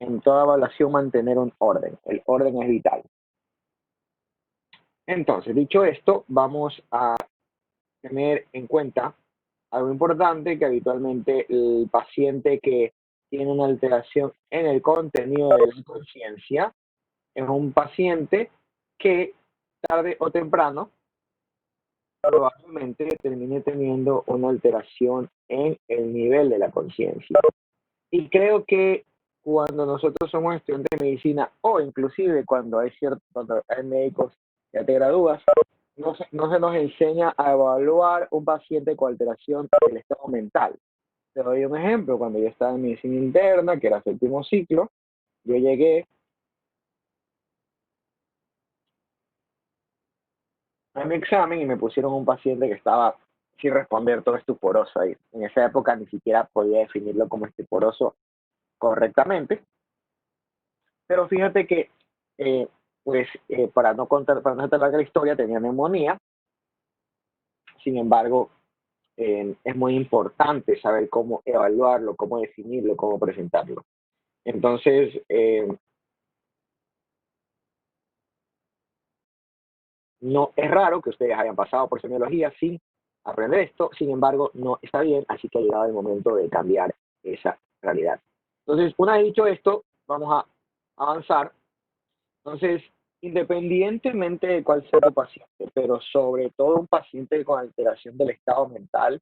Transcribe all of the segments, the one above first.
en toda evaluación mantener un orden. El orden es vital. Entonces, dicho esto, vamos a tener en cuenta algo importante, que habitualmente el paciente que tiene una alteración en el contenido de la conciencia es un paciente que tarde o temprano probablemente termine teniendo una alteración en el nivel de la conciencia. Y creo que cuando nosotros somos estudiantes de medicina, o inclusive cuando cuando hay médicos que te gradúas, no se nos enseña a evaluar un paciente con alteración del estado mental. Te doy un ejemplo: cuando yo estaba en medicina interna, que era séptimo ciclo, yo llegué a mi examen y me pusieron un paciente que estaba sin responder, todo estuporoso ahí. En esa época ni siquiera podía definirlo como estuporoso correctamente, pero fíjate que, eh, para no contar la historia, tenía neumonía. Sin embargo, es muy importante saber cómo evaluarlo, cómo definirlo, cómo presentarlo. Entonces, no es raro que ustedes hayan pasado por semiología sin aprender esto. Sin embargo, no está bien, así que ha llegado el momento de cambiar esa realidad. Entonces, una vez dicho esto, vamos a avanzar. Entonces, independientemente de cuál sea tu paciente, pero sobre todo un paciente con alteración del estado mental,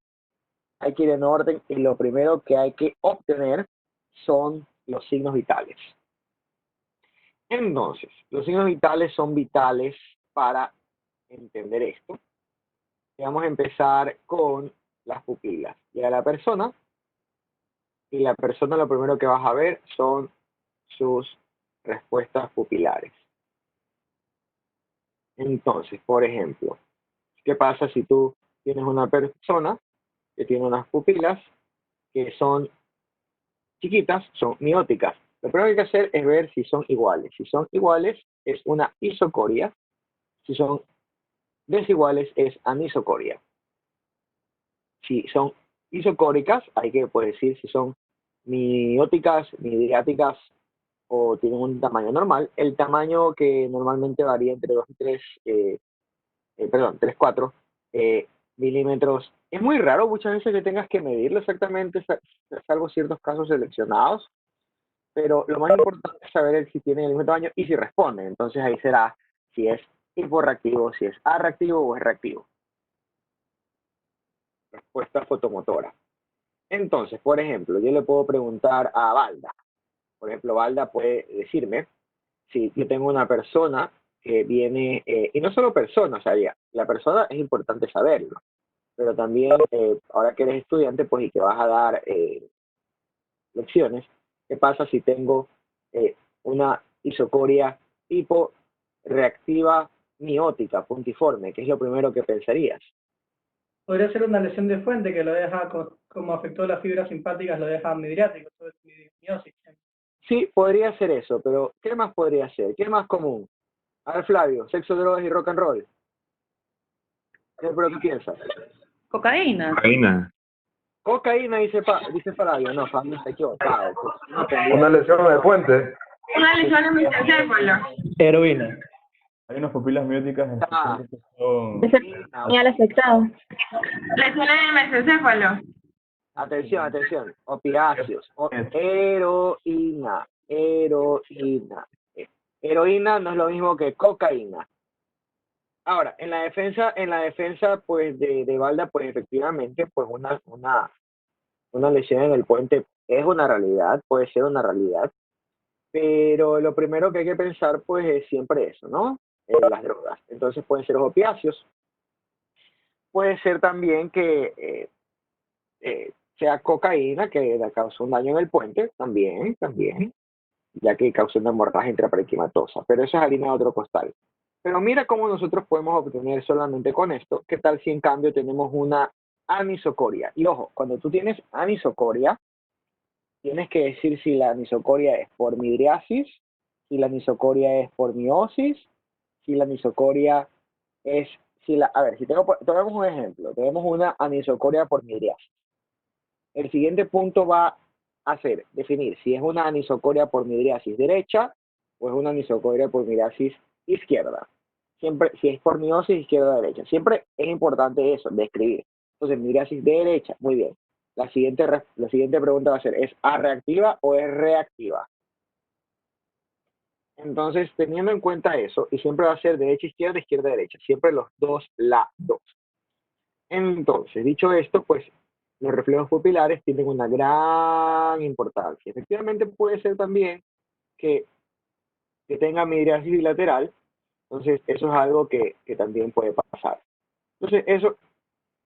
hay que ir en orden, y lo primero que hay que obtener son los signos vitales. Entonces, los signos vitales son vitales para entender esto. Y vamos a empezar con las pupilas. Llega la persona, y la persona lo primero que vas a ver son sus respuestas pupilares. Entonces, por ejemplo, ¿qué pasa si tú tienes una persona que tiene unas pupilas que son chiquitas, son mióticas? Lo primero que hay que hacer es ver si son iguales. Si son iguales, es una isocoria. Si son desiguales, es anisocoria. Si son isocóricas, hay que decir si son mióticas, midriáticas, o tienen un tamaño normal. El tamaño que normalmente varía entre 2 y 3, 3, 4 milímetros. Es muy raro muchas veces que tengas que medirlo exactamente, salvo ciertos casos seleccionados, pero lo más importante es saber si tienen el mismo tamaño y si responden. Entonces ahí será si es hiporreactivo, si es arreactivo o es reactivo. Respuesta fotomotora. Entonces, por ejemplo, yo le puedo preguntar a Valda. Por ejemplo, Valda puede decirme si yo tengo una persona que viene, y no solo persona, o sea, ya, la persona es importante saberlo, pero también, ahora que eres estudiante, pues, y que vas a dar lecciones, ¿qué pasa si tengo una isocoria hiporeactiva miótica puntiforme? ¿Qué es lo primero que pensarías? Podría ser una lesión de fuente que lo deja, como afectó las fibras simpáticas, lo deja midriático, todo es miosis. Sí, podría ser eso, pero ¿qué más podría ser? ¿Qué es más común? A ver, Flavio, sexo, drogas y rock and roll. ¿Qué es lo que piensas? Cocaína. Cocaína. Cocaína, dice Flavio. No, Flavio está equivocado. Cocaína Una tendría lesión de puente. Una lesión en el encéfalo. Heroína. Hay unas pupilas mióticas en los ah, pacientes que son... Ese heroína. señal afectado. Lesiones en el mesencéfalo. Atención, atención. Opiáceos. Heroína. Heroína. Heroína no es lo mismo que cocaína. Ahora, en la defensa, pues, de Balda, pues, efectivamente, pues, una lesión en el puente es una realidad, puede ser una realidad. Pero lo primero que hay que pensar, pues, es siempre eso, ¿no? Las drogas. Entonces pueden ser los opiáceos. Puede ser también que sea cocaína, que le causó un daño en el puente, también, ya que causó una hemorragia intraparenquimatosa. Pero eso es harina de otro costal. Pero mira cómo nosotros podemos obtener solamente con esto. ¿Qué tal si en cambio tenemos una anisocoria? Y ojo, cuando tú tienes anisocoria, tienes que decir si la anisocoria es por midriasis, si la anisocoria es por miosis, si la anisocoria es, a ver, si tenemos un ejemplo, tenemos una anisocoria por midriasis. El siguiente punto va definir si es una anisocoria por midriasis derecha o es una anisocoria por midriasis izquierda. Siempre, si es por miosis izquierda-derecha, siempre es importante eso, describir. Entonces, midriasis derecha, muy bien. La siguiente pregunta va a ser, ¿es arreactiva o es reactiva? Entonces, teniendo en cuenta eso, y siempre va a ser derecha-izquierda, izquierda-derecha, siempre los dos lados. Entonces, dicho esto, pues los reflejos pupilares tienen una gran importancia. Efectivamente, puede ser también que tenga midriasis bilateral, entonces eso es algo que también puede pasar. Entonces,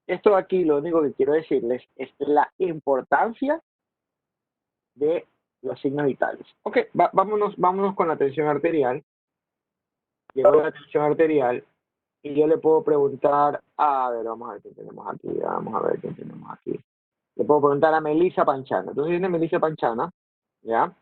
esto aquí lo único que quiero decirles es la importancia de los signos vitales. Ok, vámonos con la tensión arterial. Llegó la tensión arterial y yo le puedo preguntar, a ver, vamos a ver quién tenemos aquí, vamos a ver quién tenemos aquí. Le puedo preguntar a Melissa Panchana. Entonces viene Melissa Panchana, ¿ya?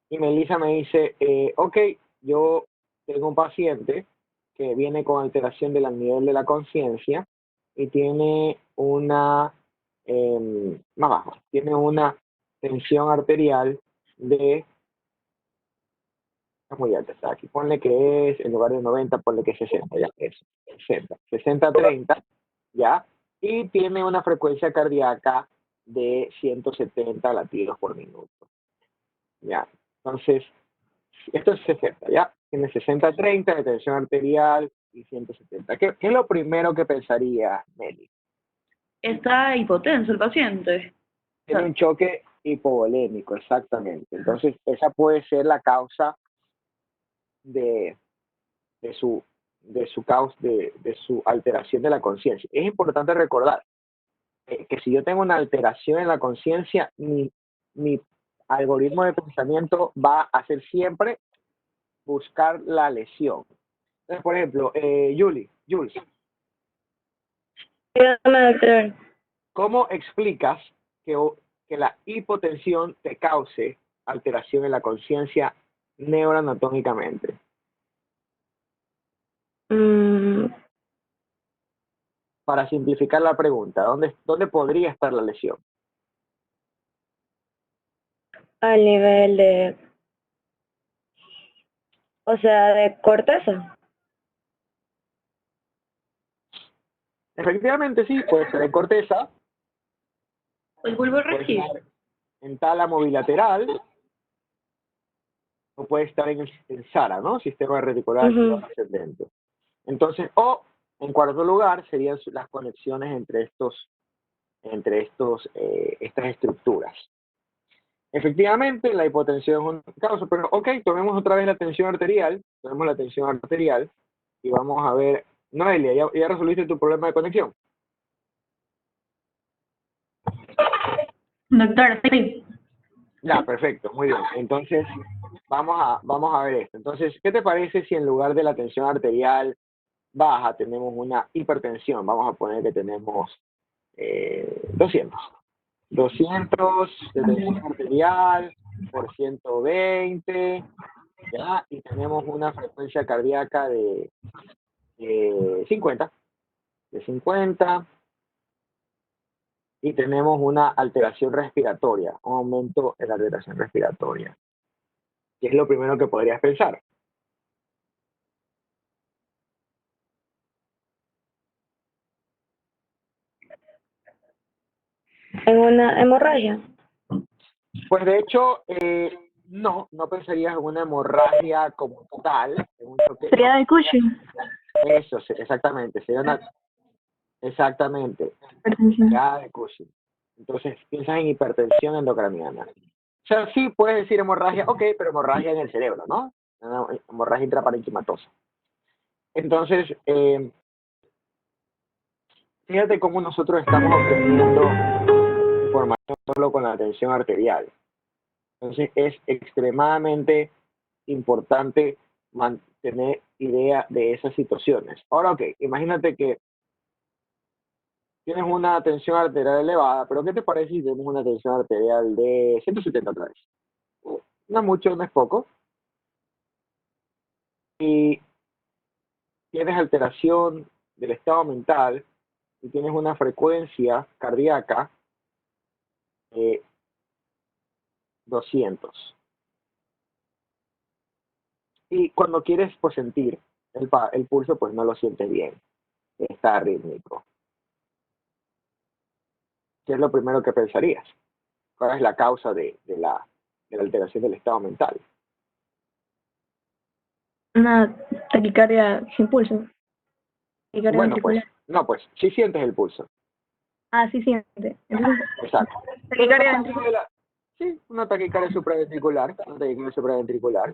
Y Melissa me dice, ok, yo tengo un paciente que viene con alteración del nivel de la conciencia y tiene una, más bajo, tiene una tensión arterial de, está muy alta, está aquí, ponle que es, en lugar de 90, ponle que es 60, ya, eso, 60-30, ya, y tiene una frecuencia cardíaca de 170 latidos por minuto, ya, entonces, esto es 60, ¿ya? Tiene 60-30 de tensión arterial y 170. ¿Qué es lo primero que pensaría, Meli? Está hipotenso el paciente. Tiene un choque hipovolémico, exactamente. Entonces, esa puede ser la causa de su alteración de la conciencia. Es importante recordar que si yo tengo una alteración en la conciencia, mi algoritmo de pensamiento va a ser siempre buscar la lesión. Entonces, por ejemplo, Jules, Dígame, doctor. ¿cómo explicas que la hipotensión te cause alteración en la conciencia neuroanatómicamente? Para simplificar la pregunta, ¿dónde podría estar la lesión? Al nivel de, o sea, de corteza. Efectivamente, sí, puede estar en corteza, El bulbo puede regido. estar en tálamo bilateral, o puede estar en el SARA, ¿no? Sistema reticular ascendente. Entonces, o en cuarto lugar serían las conexiones entre estas estructuras. Efectivamente, la hipotensión es un causa, pero ok, tomemos otra vez la tensión arterial, y vamos a ver, Noelia, ¿ya resolviste tu problema de conexión? Doctor, sí. Ya, perfecto, muy bien. Entonces, vamos a ver esto. Entonces, ¿qué te parece si en lugar de la tensión arterial baja tenemos una hipertensión? Vamos a poner que tenemos 200. 200 de tensión arterial por 120, ¿ya? Y tenemos una frecuencia cardíaca de 50, y tenemos una alteración respiratoria, un aumento en la alteración respiratoria. ¿Qué es lo primero que podrías pensar? En una hemorragia. Pues de hecho, no pensarías en una hemorragia como tal. En un choque, Sería de Cushing. eso, exactamente. Sería una, exactamente. Ya de Cushing. Entonces, piensas en hipertensión endocraniana. O sea, sí puedes decir hemorragia, ok, pero hemorragia en el cerebro, ¿no? Una hemorragia intraparenquimatosa. Entonces, fíjate cómo nosotros estamos obteniendo información solo con la tensión arterial. Entonces, es extremadamente importante mantener idea de esas situaciones. Ahora, ok, imagínate que tienes una tensión arterial elevada, pero ¿qué te parece si tenemos una tensión arterial de 170 otra vez? No es mucho, no es poco. Y tienes alteración del estado mental y tienes una frecuencia cardíaca 200. Y cuando quieres pues sentir el pulso, pues no lo sientes bien. Está rítmico. ¿Qué es lo primero que pensarías? ¿Cuál es la causa de la alteración del estado mental? Una taquicardia sin pulso. Taquicardia Bueno, pues, ventricular. no, pues, sí sientes el pulso. Ah, sí siente. Entonces, Exacto. taquicardia ventricular. Sí, una taquicardia supraventricular, una taquicardia supraventricular,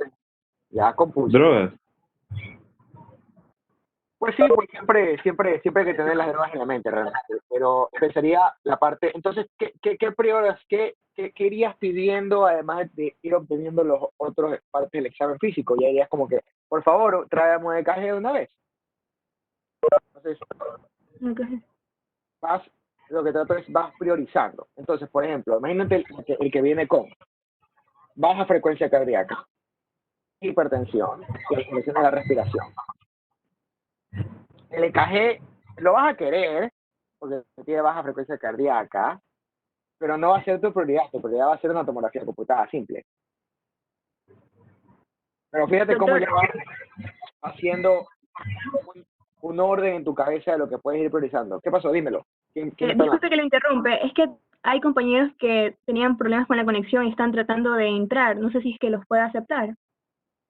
ya con pulso. Drogas. Pues sí, pues siempre hay que tener las drogas en la mente realmente, pero pensaría la parte, entonces, ¿qué irías pidiendo además de ir obteniendo los otros partes del examen físico? Ya irías como que, por favor, tráeme el caje de una vez. Entonces, lo que trato es vas priorizando. Entonces, por ejemplo, imagínate el que viene con baja frecuencia cardíaca, hipertensión, disminución de la respiración. El EKG lo vas a querer porque tiene baja frecuencia cardíaca, pero no va a ser tu prioridad va a ser una tomografía computada simple. Pero fíjate cómo ya vas haciendo un orden en tu cabeza de lo que puedes ir priorizando. ¿Qué pasó? Dímelo. ¿Quién está hablando? Disculpe que lo interrumpe, es que hay compañeros que tenían problemas con la conexión y están tratando de entrar, no sé si es que los puede aceptar.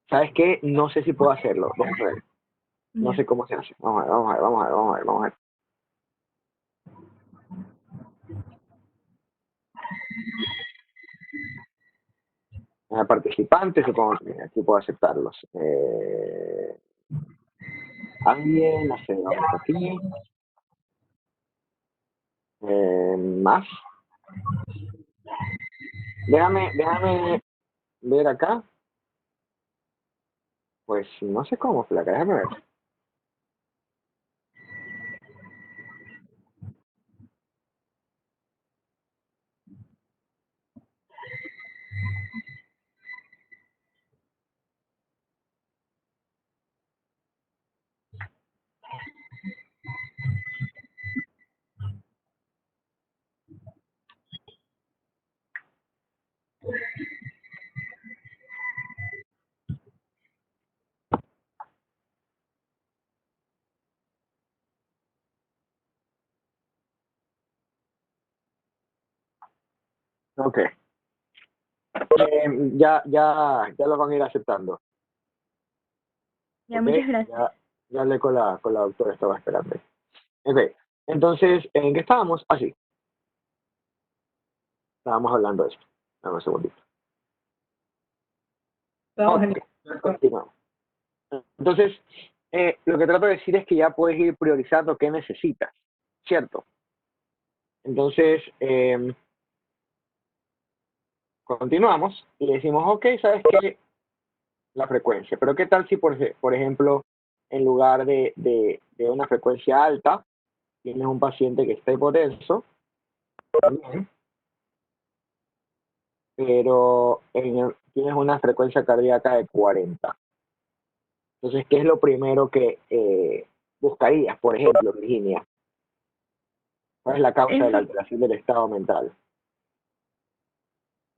¿Sabes qué? No sé si puedo hacerlo. Vamos a ver. No sé cómo se hace. Vamos a ver. Participantes, supongo que aquí puedo aceptarlos. Alguien, vamos aquí. Más. Déjame ver acá. Pues no sé cómo, flaca, déjame ver. Ok. Ya lo van a ir aceptando. Ya, Ok, muchas gracias. ya hablé con la doctora, estaba esperando. Ok, entonces, ¿en qué estábamos? Así. Estábamos hablando de esto. Dame un segundito. Estamos Ok, continuamos. Entonces, lo que trato de decir es que ya puedes ir priorizando qué necesitas, ¿cierto? Entonces, continuamos y le decimos, ok, ¿sabes qué? La frecuencia. Pero ¿qué tal si, por ejemplo, en lugar de una frecuencia alta, tienes un paciente que está hipotenso, también, pero tienes una frecuencia cardíaca de 40? Entonces, ¿qué es lo primero que buscarías, por ejemplo, Virginia? ¿Cuál es la causa de la alteración del estado mental?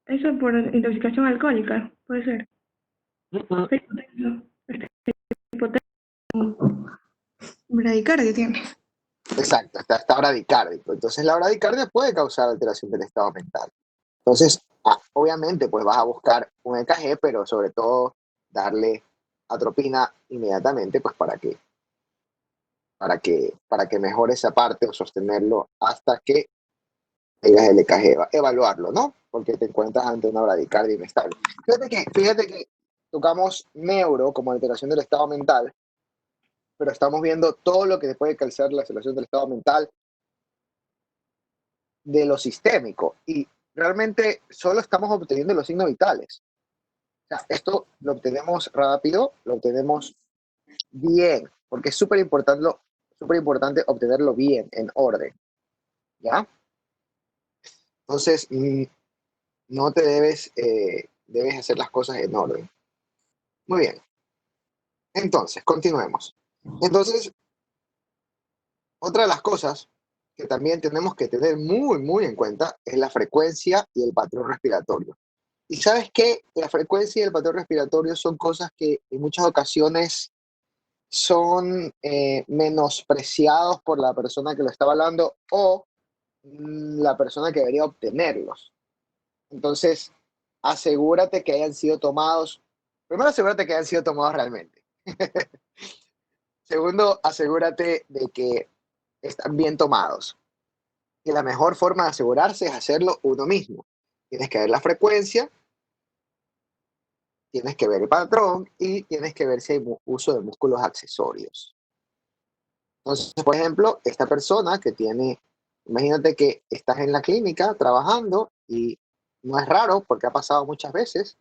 Eso por intoxicación alcohólica, puede ser. Bradicardia tiene. Exacto, está bradicárdico. Entonces, la bradicardia puede causar alteración del estado mental. Entonces, obviamente, pues vas a buscar un EKG, pero sobre todo darle atropina inmediatamente, pues para que mejore esa parte o sostenerlo hasta que tengas el EKG, evaluarlo, ¿no? Porque te encuentras ante una bradicardia inestable. Fíjate que tocamos neuro como alteración del estado mental, pero estamos viendo todo lo que puede causar la alteración del estado mental de lo sistémico, y realmente solo estamos obteniendo los signos vitales. O sea, esto lo obtenemos rápido, lo obtenemos bien, porque es súper importante obtenerlo bien, en orden, ¿ya? Entonces, no te debes hacer las cosas en orden. Muy bien. Entonces, continuemos. Entonces, otra de las cosas que también tenemos que tener muy, muy en cuenta es la frecuencia y el patrón respiratorio. Y sabes que la frecuencia y el patrón respiratorio son cosas que en muchas ocasiones son menospreciados por la persona que lo está hablando o la persona que debería obtenerlos. Entonces, asegúrate que hayan sido tomados. Primero, asegúrate que hayan sido tomados realmente. Segundo, asegúrate de que están bien tomados. Y la mejor forma de asegurarse es hacerlo uno mismo. Tienes que ver la frecuencia, tienes que ver el patrón y tienes que ver si hay uso de músculos accesorios. Entonces, por ejemplo, esta persona que tiene, imagínate que estás en la clínica trabajando y no es raro porque ha pasado muchas veces,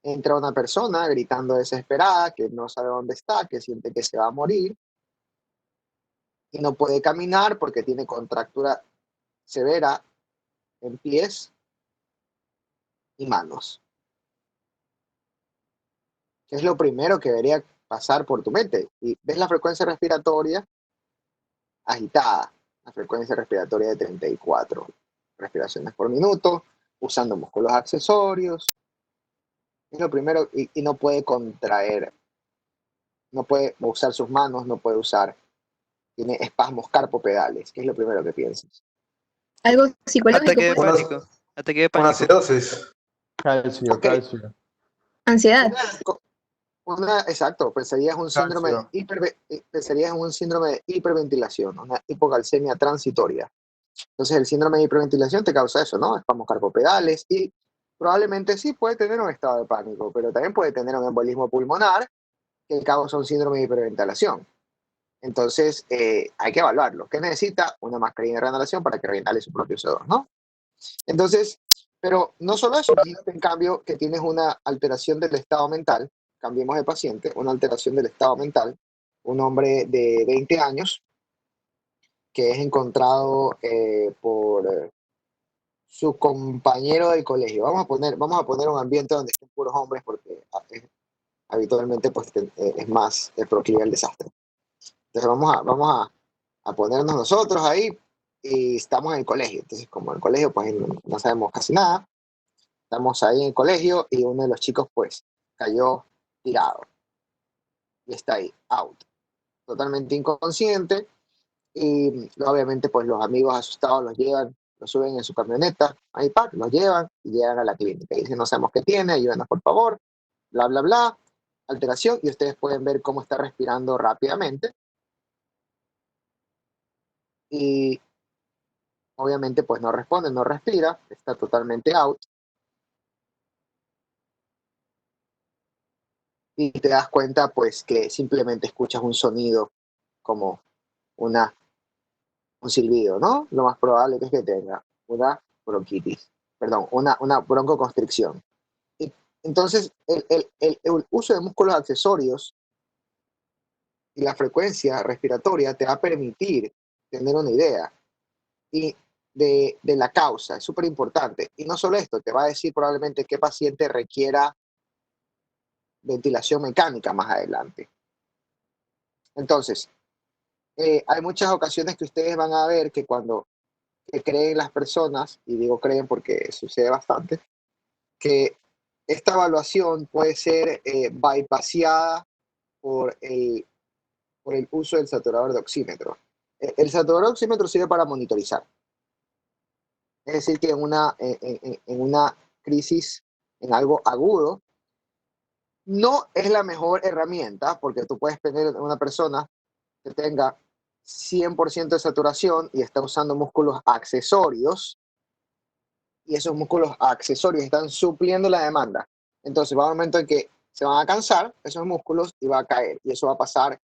entra una persona gritando desesperada, que no sabe dónde está, que siente que se va a morir y no puede caminar porque tiene contractura severa en pies y manos. ¿Qué es lo primero que debería pasar por tu mente? Y ves la frecuencia respiratoria agitada, la frecuencia respiratoria de 34 respiraciones por minuto, usando músculos accesorios. Es lo primero, y no puede contraer, no puede usar sus manos, no puede usar, tiene espasmos carpopedales, que es lo primero que piensas. Algo psicológico, Ataque de puede ser. pánico. Ataque de Una pánico. acidosis. Calcio, Ok. calcio. Ansiedad. Exacto, pensarías un síndrome pensarías en un síndrome de hiperventilación, una hipocalcemia transitoria. Entonces el síndrome de hiperventilación te causa eso, ¿no? Espasmos carpopedales y probablemente sí puede tener un estado de pánico, pero también puede tener un embolismo pulmonar que causa un síndrome de hiperventilación. Entonces hay que evaluarlo. ¿Qué necesita? Una mascarilla de reinhalación para que reinhale su propio CO2, ¿no? Entonces, pero no solo eso, imagínate en cambio que tienes una alteración del estado mental, cambiemos de paciente, una alteración del estado mental, un hombre de 20 años que es encontrado por su compañero del colegio. Vamos a poner un ambiente donde estén puros hombres porque habitualmente pues, es más proclive al desastre. Entonces vamos a ponernos nosotros ahí y estamos en el colegio. Entonces como en el colegio pues no sabemos casi nada, estamos ahí en el colegio y uno de los chicos pues cayó tirado y está ahí, out, totalmente inconsciente y obviamente pues los amigos asustados los llevan, los suben en su camioneta, ahí los llevan y llegan a la clínica y dicen no sabemos qué tiene, ayúdenos por favor, bla bla bla, alteración y ustedes pueden ver cómo está respirando rápidamente y obviamente pues no responde, no respira, está totalmente out y te das cuenta pues que simplemente escuchas un sonido como un silbido, ¿no? Lo más probable es que tenga una bronquitis, perdón, una broncoconstricción. Y entonces el uso de músculos accesorios y la frecuencia respiratoria te va a permitir tener una idea y de la causa, es súper importante. Y no solo esto, te va a decir probablemente qué paciente requiera ventilación mecánica más adelante. Entonces, hay muchas ocasiones que ustedes van a ver que cuando creen las personas, y digo creen porque sucede bastante, que esta evaluación puede ser bypassada por el uso del saturador de oxímetro. El saturador de oxímetro sirve para monitorizar. Es decir, que en una crisis, en algo agudo, no es la mejor herramienta porque tú puedes tener una persona que tenga 100% de saturación y está usando músculos accesorios y esos músculos accesorios están supliendo la demanda. Entonces va a un momento en que se van a cansar esos músculos y va a caer y eso va a pasar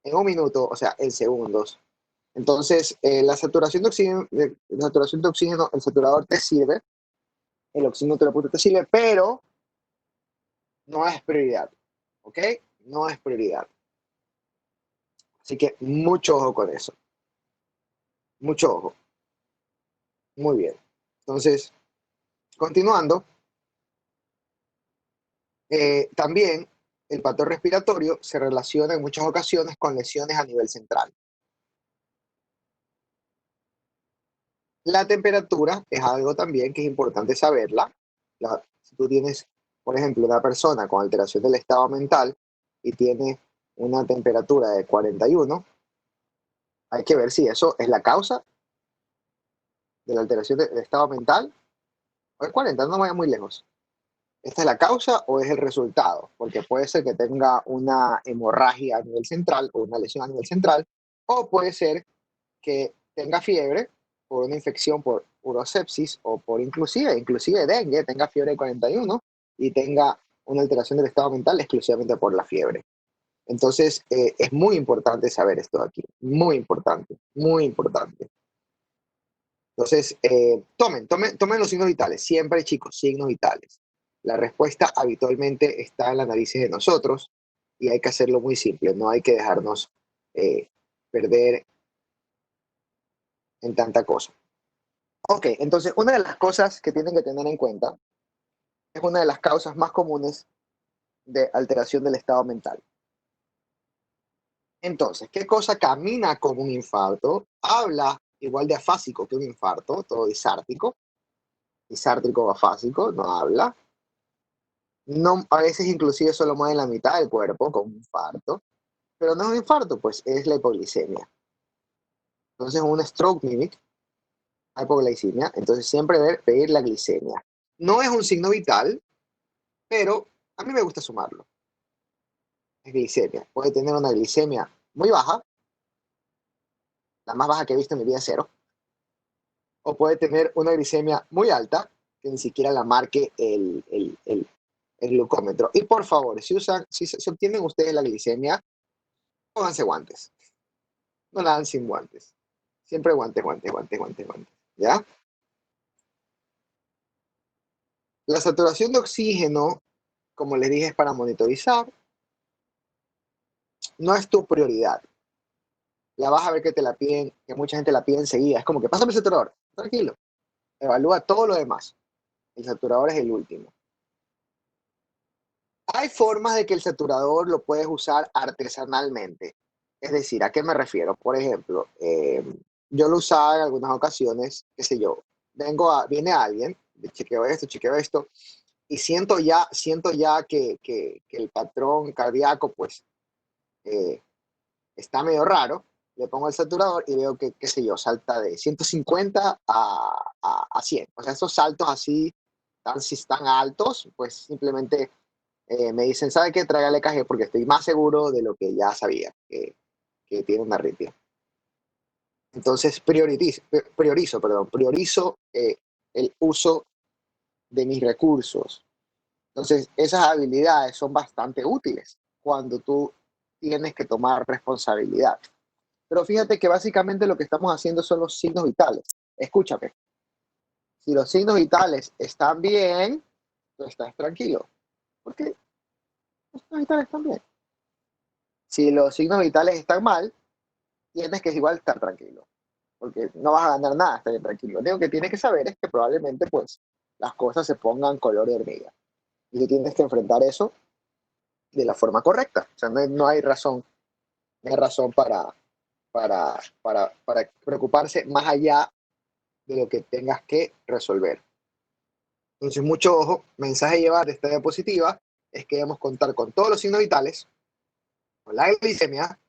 en un minuto, o sea, en segundos. Entonces, la saturación de oxígeno, el saturador te sirve, el oxímetro te sirve, pero no es prioridad, ¿ok? No es prioridad. Así que mucho ojo con eso. Mucho ojo. Muy bien. Entonces, continuando, también el patrón respiratorio se relaciona en muchas ocasiones con lesiones a nivel central. La temperatura es algo también que es importante saberla. Si tú tienes, por ejemplo, una persona con alteración del estado mental y tiene una temperatura de 41, hay que ver si eso es la causa de la alteración del estado mental o es 40, no vaya muy lejos. ¿Esta es la causa o es el resultado? Porque puede ser que tenga una hemorragia a nivel central o una lesión a nivel central, o puede ser que tenga fiebre por una infección por urosepsis o por inclusive dengue, tenga fiebre de 41 y tenga una alteración del estado mental exclusivamente por la fiebre. Entonces, es muy importante saber esto de aquí, muy importante, muy importante. Entonces, tomen los signos vitales, siempre chicos, signos vitales. La respuesta habitualmente está en la nariz de nosotros y hay que hacerlo muy simple, no hay que dejarnos perder en tanta cosa. Ok, entonces una de las cosas que tienen que tener en cuenta es una de las causas más comunes de alteración del estado mental. Entonces, ¿qué cosa camina como un infarto? Habla igual de afásico que un infarto, todo disártrico o afásico, no habla. No, a veces inclusive solo mueve la mitad del cuerpo con un infarto, pero no es un infarto, pues es la hipoglicemia. Entonces un stroke mimic, hipoglicemia, entonces siempre pedir la glicemia. No es un signo vital, pero a mí me gusta sumarlo. Es glicemia. Puede tener una glicemia muy baja, la más baja que he visto en mi vida es 0, o puede tener una glicemia muy alta, que ni siquiera la marque el glucómetro. Y por favor, si obtienen ustedes la glicemia, pónganse guantes. No la dan sin guantes. Siempre guantes. ¿Ya? La saturación de oxígeno, como les dije, es para monitorizar. No es tu prioridad. La vas a ver que te la piden, que mucha gente la pide enseguida. Es como que pásame el saturador. Tranquilo. Evalúa todo lo demás. El saturador es el último. Hay formas de que el saturador lo puedes usar artesanalmente. Es decir, ¿a qué me refiero? Por ejemplo, yo lo usaba en algunas ocasiones, qué sé yo, viene alguien, chequeo esto, y siento ya que el patrón cardíaco, pues, está medio raro. Le pongo el saturador y veo que, qué sé yo, salta de 150 a 100. O sea, esos saltos así, tan altos, pues simplemente me dicen, ¿sabe qué? Tráigale EKG porque estoy más seguro de lo que ya sabía, que tiene una arritmia. Entonces priorizo el uso de mis recursos. Entonces, esas habilidades son bastante útiles cuando tú tienes que tomar responsabilidad. Pero fíjate que básicamente lo que estamos haciendo son los signos vitales. Escúchame. Si los signos vitales están bien, tú estás tranquilo. Porque los signos vitales están bien. Si los signos vitales están mal, tienes que igual estar tranquilo. Porque no vas a ganar nada estar tranquilo. Lo único que tienes que saber es que probablemente pues las cosas se pongan color de hormiga. Y tú tienes que enfrentar eso de la forma correcta. O sea, no hay razón para preocuparse más allá de lo que tengas que resolver. Entonces, mucho ojo, mensaje a llevar de esta diapositiva es que debemos contar con todos los signos vitales, con la glicemia,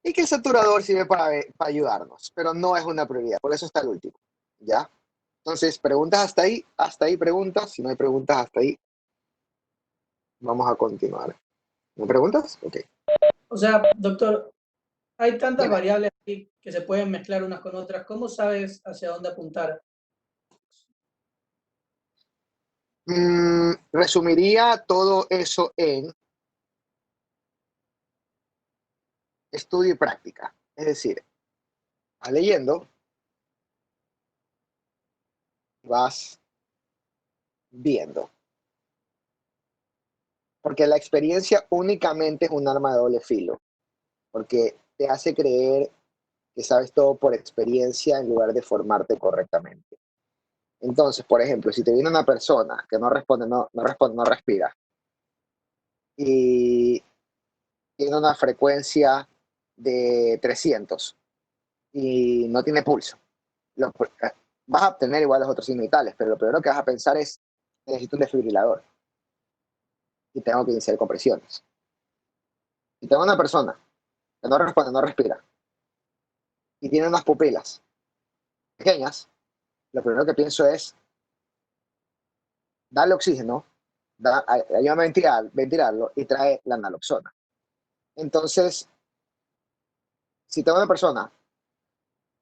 y que el saturador sirve para ayudarnos, pero no es una prioridad, por eso está el último, ¿ya? Entonces, preguntas hasta ahí preguntas, si no hay preguntas hasta ahí, vamos a continuar. ¿No preguntas? Ok. O sea, doctor, hay tantas Dime. variables aquí que se pueden mezclar unas con otras. ¿Cómo sabes hacia dónde apuntar? Resumiría todo eso en estudio y práctica. Es decir, vas leyendo, vas viendo. Porque la experiencia únicamente es un arma de doble filo. Porque te hace creer que sabes todo por experiencia en lugar de formarte correctamente. Entonces, por ejemplo, si te viene una persona que no responde, no respira, y tiene una frecuencia de 300 y no tiene pulso, vas a obtener igual los otros signos vitales, pero lo primero que vas a pensar es, necesito un desfibrilador y tengo que iniciar compresiones. Si tengo una persona que no responde, no respira, y tiene unas pupilas pequeñas, lo primero que pienso es darle oxígeno, ayúdame a ventilarlo y trae la naloxona. Entonces, si tengo una persona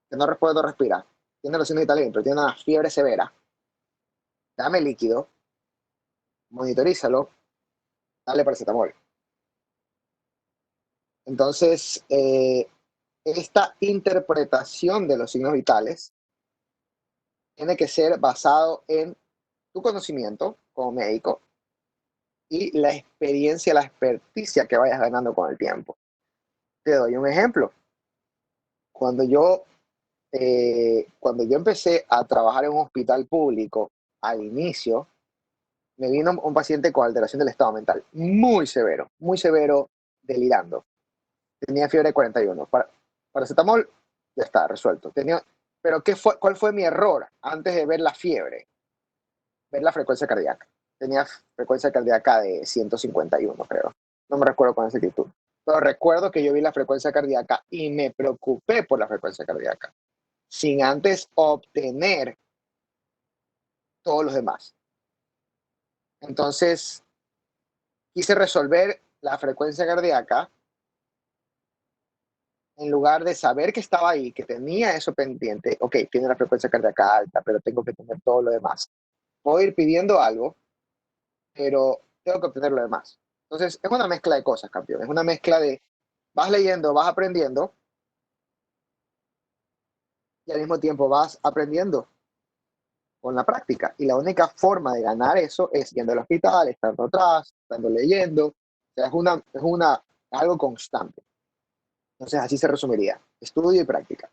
que no responde, no respira, tiene los signos vitales, pero tiene una fiebre severa, dame líquido, monitorízalo, dale paracetamol. Entonces, esta interpretación de los signos vitales tiene que ser basado en tu conocimiento como médico y la experiencia, la experticia que vayas ganando con el tiempo. Te doy un ejemplo. Cuando yo empecé a trabajar en un hospital público al inicio, me vino un paciente con alteración del estado mental, muy severo, delirando. Tenía fiebre de 41. Paracetamol, ya está, resuelto. Pero ¿cuál fue mi error antes de ver la fiebre? Ver la frecuencia cardíaca. Tenía frecuencia cardíaca de 151, creo. No me recuerdo con exactitud. Pero recuerdo que yo vi la frecuencia cardíaca y me preocupé por la frecuencia cardíaca, sin antes obtener todos los demás. Entonces, quise resolver la frecuencia cardíaca en lugar de saber que estaba ahí, que tenía eso pendiente. Ok, tiene la frecuencia cardíaca alta, pero tengo que tener todo lo demás. Puedo ir pidiendo algo, pero tengo que obtener lo demás. Entonces, es una mezcla de cosas, campeón. Es una mezcla de vas leyendo, vas aprendiendo, y al mismo tiempo vas aprendiendo con la práctica. Y la única forma de ganar eso es yendo al hospital, estando atrás, estando leyendo. O sea, es algo constante. Entonces, así se resumiría. Estudio y práctica.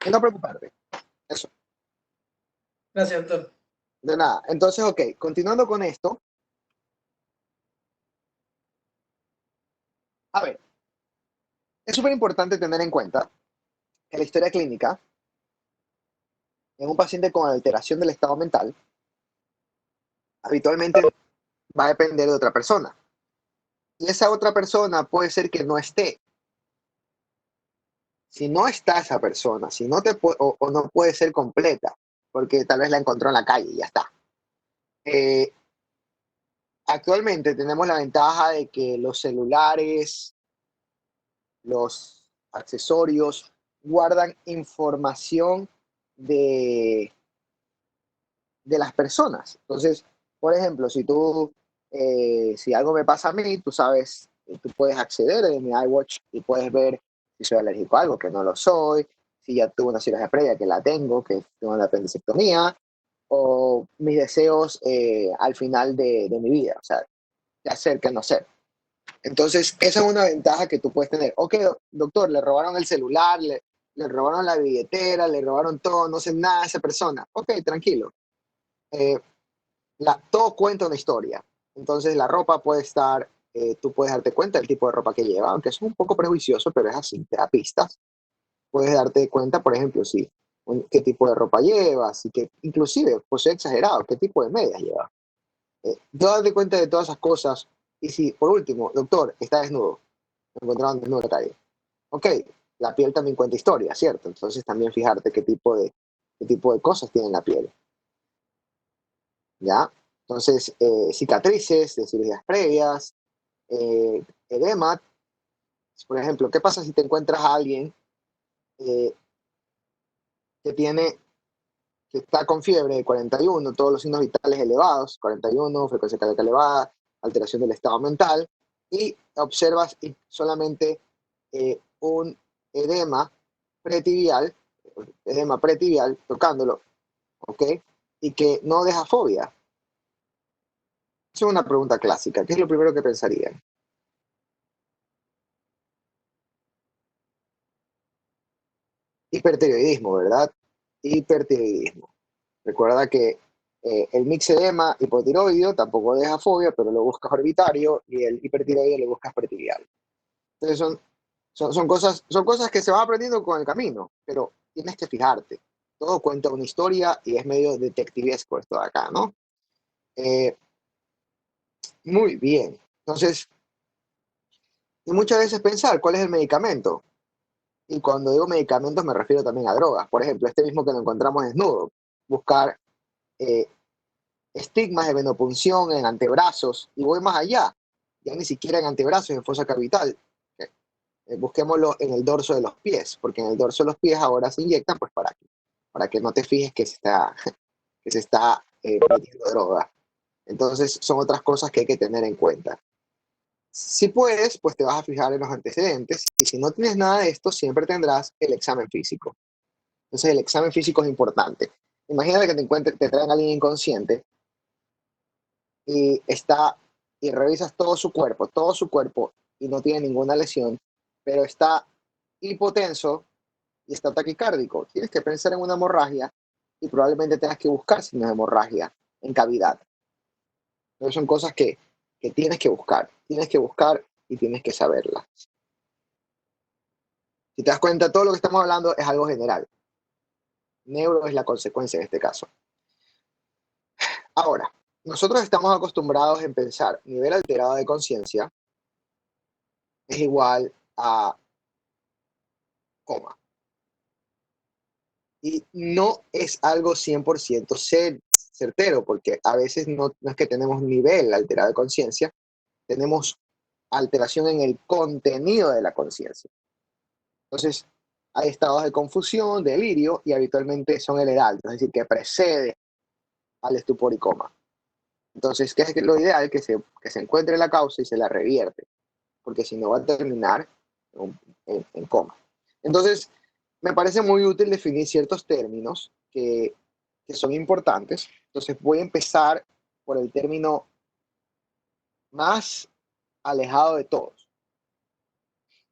Y no preocuparte. Eso. Gracias, doctor. De nada. Entonces, ok, continuando con esto. A ver, es súper importante tener en cuenta que la historia clínica en un paciente con alteración del estado mental habitualmente va a depender de otra persona. Y esa otra persona puede ser que no esté. Si no está esa persona, si no o no puede ser completa, porque tal vez la encontró en la calle y ya está. Actualmente tenemos la ventaja de que los celulares, los accesorios, guardan información de las personas. Entonces, por ejemplo, si algo me pasa a mí, tú sabes, tú puedes acceder en mi iWatch y puedes ver si soy alérgico a algo, que no lo soy, si ya tuve una cirugía previa, que la tengo, que tengo una apendicectomía, o mis deseos al final de mi vida, o sea, qué hacer, qué no hacer. Entonces, esa es una ventaja que tú puedes tener. Ok, doctor, le robaron el celular, le robaron la billetera, le robaron todo, no sé nada de esa persona. Ok, tranquilo. Todo cuenta una historia. Entonces, la ropa puede estar, tú puedes darte cuenta del tipo de ropa que lleva, aunque es un poco prejuicioso, pero es así, te da pistas. Puedes darte cuenta, por ejemplo, qué tipo de ropa lleva, inclusive, pues es exagerado, qué tipo de medias lleva. Tú darte cuenta de todas esas cosas. Y si, por último, doctor, está desnudo, lo encontraron desnudo en la calle. Ok, la piel también cuenta historia, ¿cierto? Entonces también fijarte qué tipo de cosas tiene la piel. ¿Ya? Entonces, cicatrices de cirugías previas, edema. Por ejemplo, ¿qué pasa si te encuentras a alguien que está con fiebre de 41, todos los signos vitales elevados, 41, frecuencia cardíaca elevada, alteración del estado mental, y observas solamente un edema pretibial, tocándolo, ¿ok? Y que no deja fobia. Esa es una pregunta clásica. ¿Qué es lo primero que pensarían? Hipertiroidismo, ¿verdad? Hipertiroidismo. Recuerda que el mixedema hipotiroideo tampoco deja fobia, pero lo buscas orbitario, y el hipertiroideo lo buscas pretibial. Entonces son cosas que se van aprendiendo con el camino, pero tienes que fijarte. Todo cuenta una historia y es medio detectivesco esto de acá, ¿no? Muy bien. Entonces, y muchas veces pensar cuál es el medicamento. Y cuando digo medicamentos me refiero también a drogas. Por ejemplo, este mismo que lo encontramos desnudo. Buscar eh, estigmas de venopunción en antebrazos. Y voy más allá. Ya ni siquiera en antebrazos, en fosa capital. Busquémoslo en el dorso de los pies. Porque en el dorso de los pies ahora se inyectan pues para que no te fijes que se está metiendo droga. Entonces son otras cosas que hay que tener en cuenta. Si puedes, pues te vas a fijar en los antecedentes y si no tienes nada de esto, siempre tendrás el examen físico. Entonces el examen físico es importante. Imagínate que te traen a alguien inconsciente y revisas todo su cuerpo y no tiene ninguna lesión, pero está hipotenso y está taquicárdico. Tienes que pensar en una hemorragia y probablemente tengas que buscar signos de hemorragia en cavidad. Entonces son cosas que tienes que buscar y tienes que saberlas. Si te das cuenta, todo lo que estamos hablando es algo general. Neuro es la consecuencia en este caso. Ahora, nosotros estamos acostumbrados en pensar nivel alterado de conciencia es igual a coma. Y no es algo 100% certero, porque a veces no es que tenemos nivel alterado de conciencia, tenemos alteración en el contenido de la conciencia. Entonces, hay estados de confusión, delirio, y habitualmente son el heraldo, es decir, que precede al estupor y coma. Entonces, ¿qué es lo ideal? Que se encuentre la causa y se la revierte, porque si no va a terminar en coma. Entonces, me parece muy útil definir ciertos términos que son importantes. Entonces, voy a empezar por el término más alejado de todos.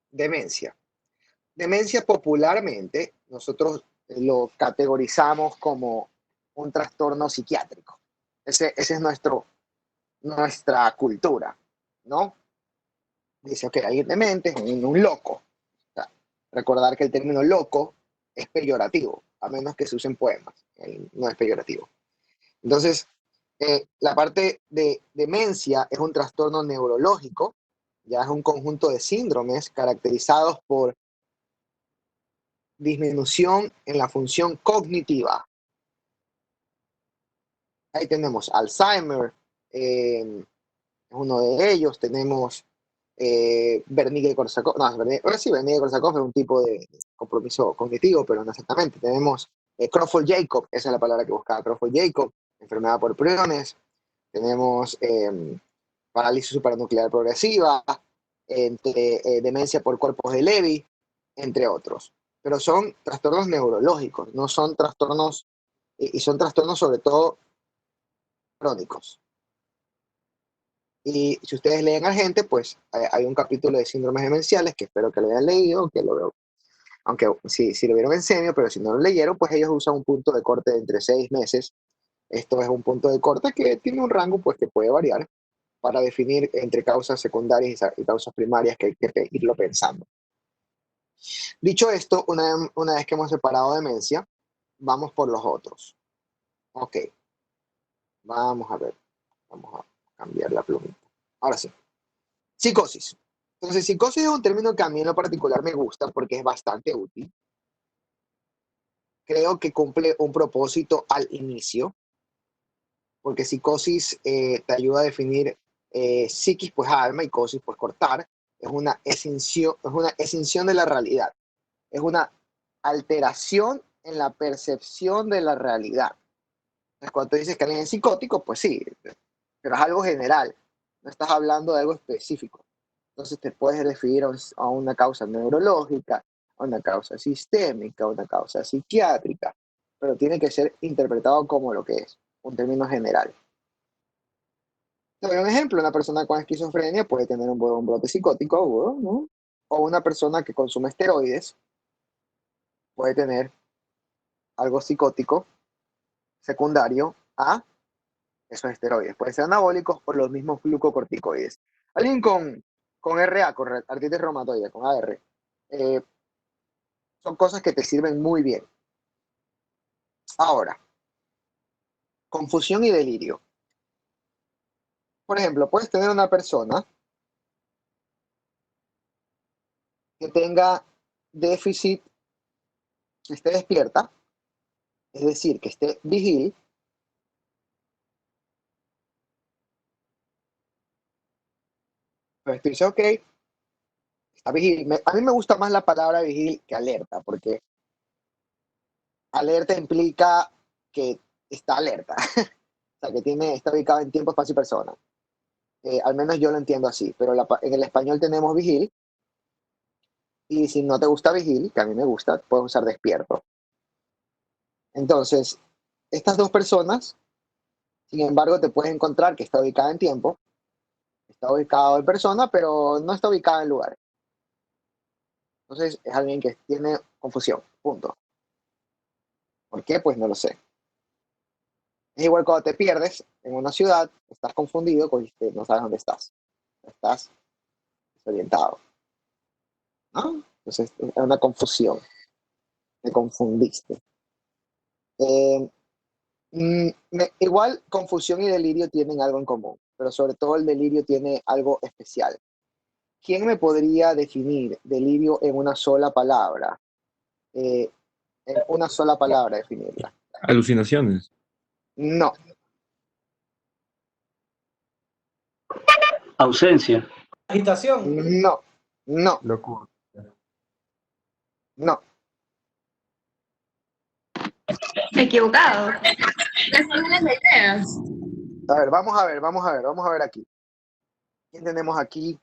Demencia. Demencia popularmente nosotros lo categorizamos como un trastorno psiquiátrico. Ese es nuestra cultura, ¿no? Dice, ok, alguien demente es un loco. O sea, recordar que el término loco es peyorativo, a menos que se usen poemas. No es peyorativo. Entonces, la parte de demencia es un trastorno neurológico, ya es un conjunto de síndromes caracterizados por disminución en la función cognitiva. Ahí tenemos Alzheimer, es uno de ellos. Tenemos Wernicke-Korsakoff. No, Wernicke-Korsakoff es un tipo de compromiso cognitivo, pero no exactamente. Tenemos Crawford-Jacob, esa es la palabra que buscaba, Crawford-Jacob, enfermedad por priones. Tenemos parálisis supranuclear progresiva, demencia por cuerpos de Levy, entre otros. Pero son trastornos neurológicos, no son trastornos, y son trastornos sobre todo crónicos. Y si ustedes leen Argente, pues hay un capítulo de síndromes demenciales que espero que lo hayan leído, aunque si lo vieron en semio, pero si no lo leyeron, pues ellos usan un punto de corte de entre 6 meses. Esto es un punto de corte que tiene un rango pues que puede variar para definir entre causas secundarias y causas primarias que hay que irlo pensando. Dicho esto, una vez que hemos separado demencia, vamos por los otros. Ok, vamos a ver, vamos a cambiar la plumita. Ahora sí, psicosis. Entonces, psicosis es un término que a mí en lo particular me gusta porque es bastante útil. Creo que cumple un propósito al inicio, porque psicosis te ayuda a definir psiquis, pues alma, y cosis, pues cortar. Es una escinsión de la realidad. Es una alteración en la percepción de la realidad. Entonces, cuando tú dices que alguien es psicótico, pues sí, pero es algo general. No estás hablando de algo específico. Entonces te puedes referir a una causa neurológica, a una causa sistémica, a una causa psiquiátrica, pero tiene que ser interpretado como lo que es, un término general. Te doy un ejemplo, una persona con esquizofrenia puede tener un brote psicótico agudo, ¿no? O una persona que consume esteroides puede tener algo psicótico secundario a esos esteroides. Pueden ser anabólicos o los mismos glucocorticoides. Alguien con RA, con artritis reumatoide, con AR, son cosas que te sirven muy bien. Ahora, confusión y delirio. Por ejemplo, puedes tener una persona que tenga déficit, que esté despierta, es decir, que esté vigil, pero tú dices, ok, está vigil. A mí me gusta más la palabra vigil que alerta, porque alerta implica que está alerta, o sea, que está ubicado en tiempo, espacio y persona. Al menos yo lo entiendo así, pero en el español tenemos vigil, y si no te gusta vigil, que a mí me gusta, puedes usar despierto. Entonces, estas dos personas, sin embargo, te puedes encontrar que está ubicada en tiempo, está ubicado en persona, pero no está ubicada en lugar. Entonces, es alguien que tiene confusión, punto. ¿Por qué? Pues no lo sé. Es igual cuando te pierdes en una ciudad, estás confundido porque no sabes dónde estás. Estás desorientado, ¿no? Entonces, es una confusión. Te confundiste. Eh, igual, confusión y delirio tienen algo en común, pero sobre todo el delirio tiene algo especial. ¿Quién me podría definir delirio en una sola palabra? En una sola palabra definirla. Alucinaciones. No, Ausencia. Agitación. no, no, Locura. no. Equivocado. Desórdenes de ideas. A ver, vamos a ver aquí. ¿Quién tenemos aquí?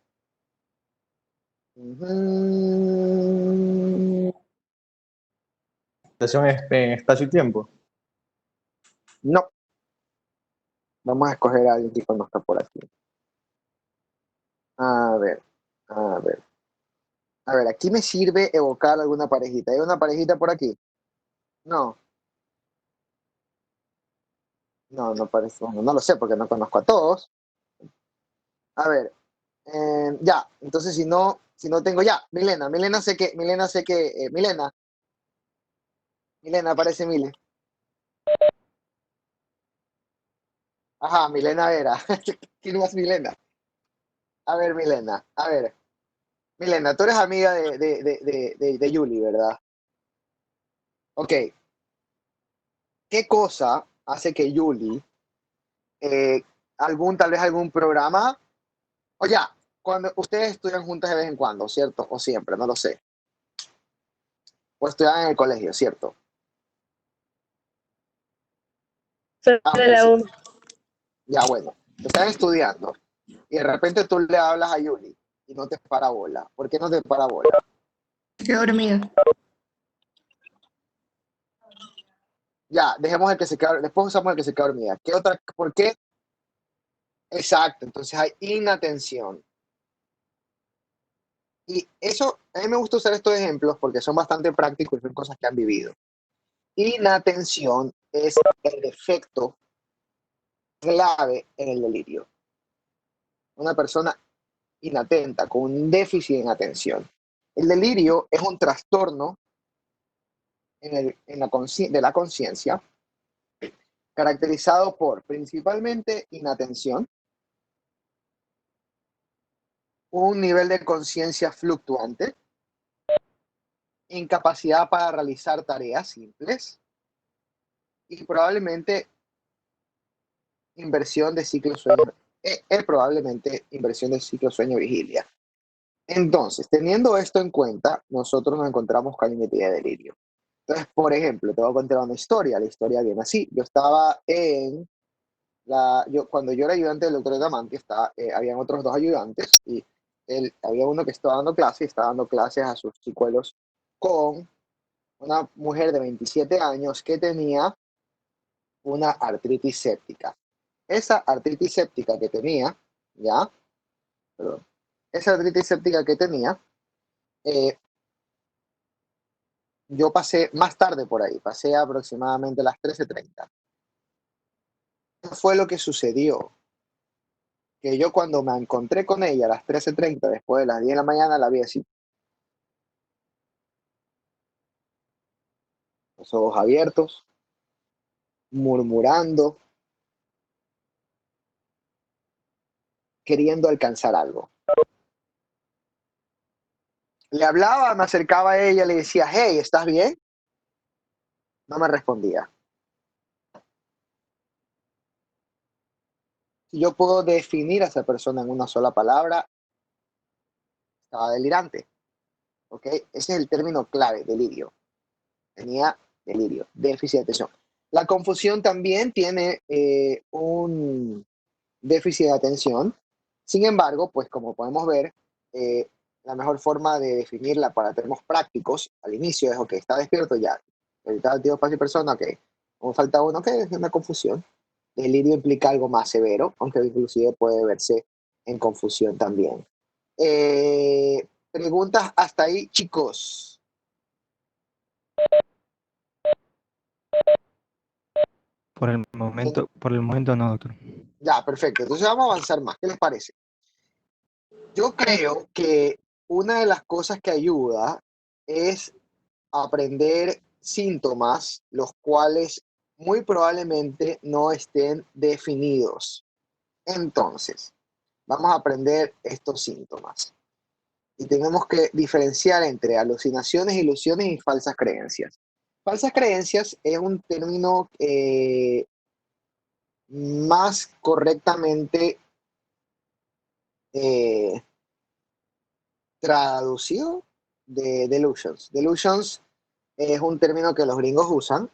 Estación en espacio y tiempo. No. Vamos a escoger a alguien que conozca por aquí. A ver, a ver. A ver, aquí me sirve evocar alguna parejita. ¿Hay una parejita por aquí? No. No, no parece. Bueno, no lo sé porque no conozco a todos. A ver, ya. Entonces, si no tengo ya. Milena sé que, Milena, aparece Mile. Ajá, Milena Vera. ¿Quién más Milena? A ver, Milena, a ver. Milena, tú eres amiga de Yuli, ¿verdad? Ok. ¿Qué cosa hace que Yuli, eh, tal vez algún programa, o ya, cuando ustedes estudian juntas de vez en cuando, ¿cierto? O siempre, no lo sé. O estudian en el colegio, ¿cierto? Ok, sí. Ya, bueno, están estudiando y de repente tú le hablas a Yuli y no te para bola. ¿Por qué no te para bola? Qué dormida. Ya, dejemos el que se queda, después usamos el que se queda dormida. ¿Por qué? Exacto, entonces hay inatención. Y eso, a mí me gusta usar estos ejemplos porque son bastante prácticos y son cosas que han vivido. Inatención es el defecto clave en el delirio. Una persona inatenta, con un déficit en atención. El delirio es un trastorno de la conciencia caracterizado por principalmente inatención, un nivel de conciencia fluctuante, incapacidad para realizar tareas simples y probablemente inversión de ciclo sueño, probablemente inversión de ciclo sueño-vigilia. Entonces, teniendo esto en cuenta, nosotros nos encontramos con identidad de delirio. Entonces, por ejemplo, te voy a contar una historia. La historia viene así. Cuando yo era ayudante del doctor Damanti, habían otros dos ayudantes y había uno que estaba dando clases y estaba dando clases a sus chicuelos con una mujer de 27 años que tenía una artritis séptica. Esa artritis séptica que tenía, ya, perdón, esa artritis séptica que tenía, yo pasé más tarde por ahí, pasé aproximadamente a las 13:30. ¿Qué fue lo que sucedió? Que yo cuando me encontré con ella a las 13:30, después de las 10 de la mañana, la vi así, los ojos abiertos, murmurando, queriendo alcanzar algo. Le hablaba, me acercaba a ella, le decía, hey, ¿estás bien? No me respondía. Si yo puedo definir a esa persona en una sola palabra, estaba delirante. ¿Ok? Ese es el término clave, delirio. Tenía delirio, déficit de atención. La confusión también tiene un déficit de atención. Sin embargo, pues como podemos ver, la mejor forma de definirla para términos prácticos al inicio es, ok, está despierto ya. Ahorita digo espacio y persona, ok. Como falta uno, ok, es una confusión. Delirio implica algo más severo, aunque inclusive puede verse en confusión también. Preguntas hasta ahí, chicos. Por el momento no, doctor. Ya, perfecto. Entonces vamos a avanzar más. ¿Qué les parece? Yo creo que una de las cosas que ayuda es aprender síntomas, los cuales muy probablemente no estén definidos. Entonces, vamos a aprender estos síntomas. Y tenemos que diferenciar entre alucinaciones, ilusiones y falsas creencias. Falsas creencias es un término más correctamente eh, traducido de delusions. Delusions es un término que los gringos usan,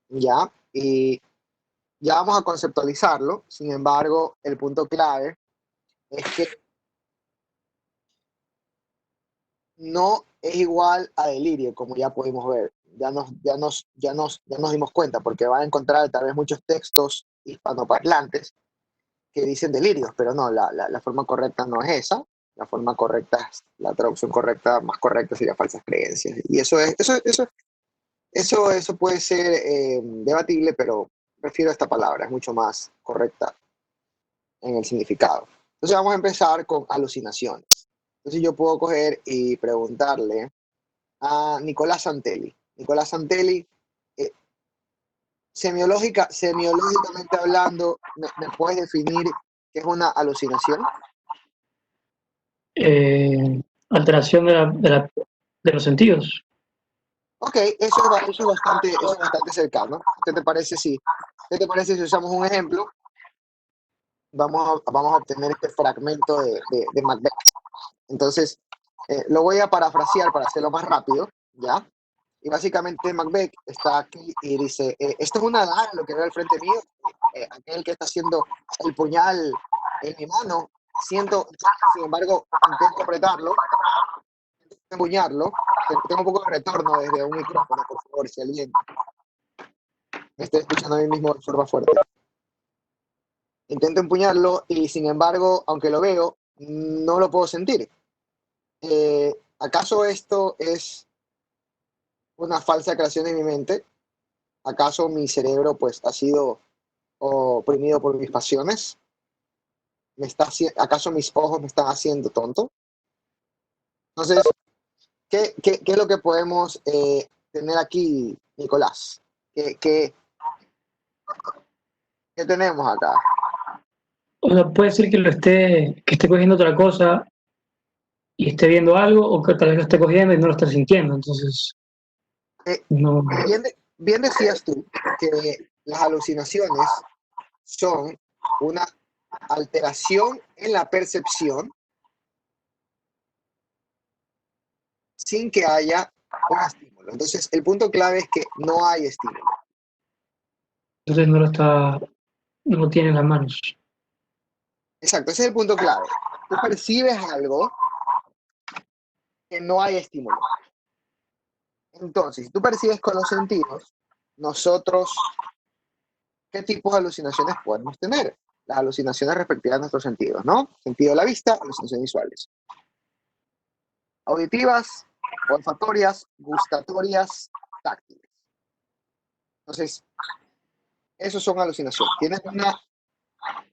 ¿ya? Y ya vamos a conceptualizarlo. Sin embargo, el punto clave es que no es igual a delirio, como ya pudimos ver. Ya nos dimos cuenta, porque van a encontrar tal vez muchos textos hispanoparlantes que dicen delirios, pero no, la forma correcta no es esa. La forma correcta, la traducción correcta, más correcta sería falsas creencias. Y eso puede ser debatible, pero prefiero esta palabra, es mucho más correcta en el significado. Entonces vamos a empezar con alucinaciones. Entonces yo puedo coger y preguntarle a Nicolás Santelli. Nicolás Santelli, semiológicamente hablando, ¿me puedes definir qué es una alucinación? Alteración de los sentidos. Ok, eso es bastante cercano. ¿Qué te parece si usamos un ejemplo? Vamos a obtener este fragmento de Macbeth. Entonces, lo voy a parafrasear para hacerlo más rápido, ¿ya? Y básicamente Macbeth está aquí y dice, esto es una daga, lo que veo al frente mío, aquel que está haciendo el puñal en mi mano, siento, sin embargo, intento apretarlo, empuñarlo, tengo un poco de retorno desde un micrófono, por favor, si alguien me está escuchando a mí mismo de forma fuerte. Intento empuñarlo y sin embargo, aunque lo veo, no lo puedo sentir. ¿Acaso esto es una falsa creación en mi mente? ¿Acaso mi cerebro pues ha sido oprimido por mis pasiones? ¿Acaso mis ojos me están haciendo tonto? Entonces, ¿qué es lo que podemos tener aquí, Nicolás? ¿Qué tenemos acá? O sea, puede ser que esté cogiendo otra cosa y esté viendo algo, o que tal vez lo esté cogiendo y no lo esté sintiendo. Entonces, no. Bien decías tú que las alucinaciones son una alteración en la percepción sin que haya un estímulo. Entonces, el punto clave es que no hay estímulo. Entonces no lo tiene en las manos. Exacto, ese es el punto clave. Tú percibes algo que no hay estímulo. Entonces, si tú percibes con los sentidos, nosotros, ¿qué tipos de alucinaciones podemos tener? Las alucinaciones respectivas a nuestros sentidos, ¿no? Sentido de la vista, alucinaciones visuales. Auditivas, olfatorias, gustatorias, táctiles. Entonces, esos son alucinaciones. Tienes una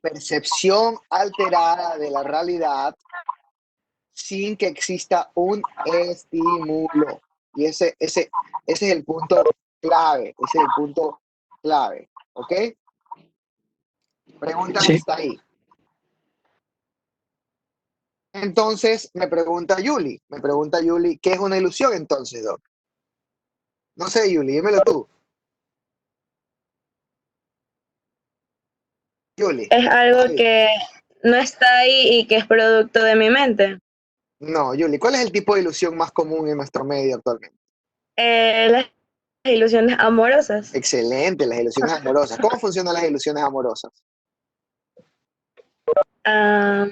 percepción alterada de la realidad sin que exista un estímulo. Y ese es el punto clave. Ese es el punto clave. ¿Ok? Pregunta Sí. está ahí. Entonces me pregunta Yuli, ¿qué es una ilusión entonces, Doc? No sé, Yuli, dímelo tú. Yuli, Es algo ahí. que no está ahí y que es producto de mi mente. No, Yuli, ¿cuál es el tipo de ilusión más común en nuestro medio actualmente? Las ilusiones amorosas. Excelente, las ilusiones amorosas. ¿Cómo funcionan las ilusiones amorosas? Ah,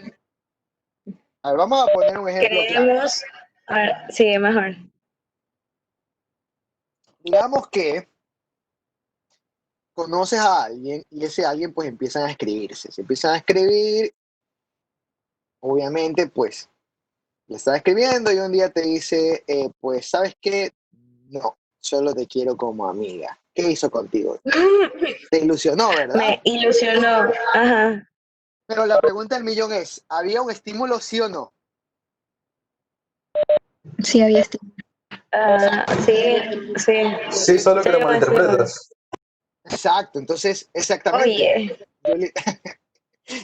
A ver, vamos a poner un ejemplo claro. creemos. A ver, sigue mejor. Digamos que conoces a alguien y ese alguien pues empiezan a escribirse. Se empiezan a escribir, obviamente pues le estás escribiendo y un día te dice, pues, ¿sabes qué? No, solo te quiero como amiga. ¿Qué hizo contigo? Te ilusionó, ¿verdad? Me ilusionó. Ajá. Pero la pregunta del millón es, ¿había un estímulo, sí o no? Sí, había estímulo. Sí, sí. Sí, solo que Sí, lo un estímulo. malinterpretas. Exacto, entonces, exactamente. Oye,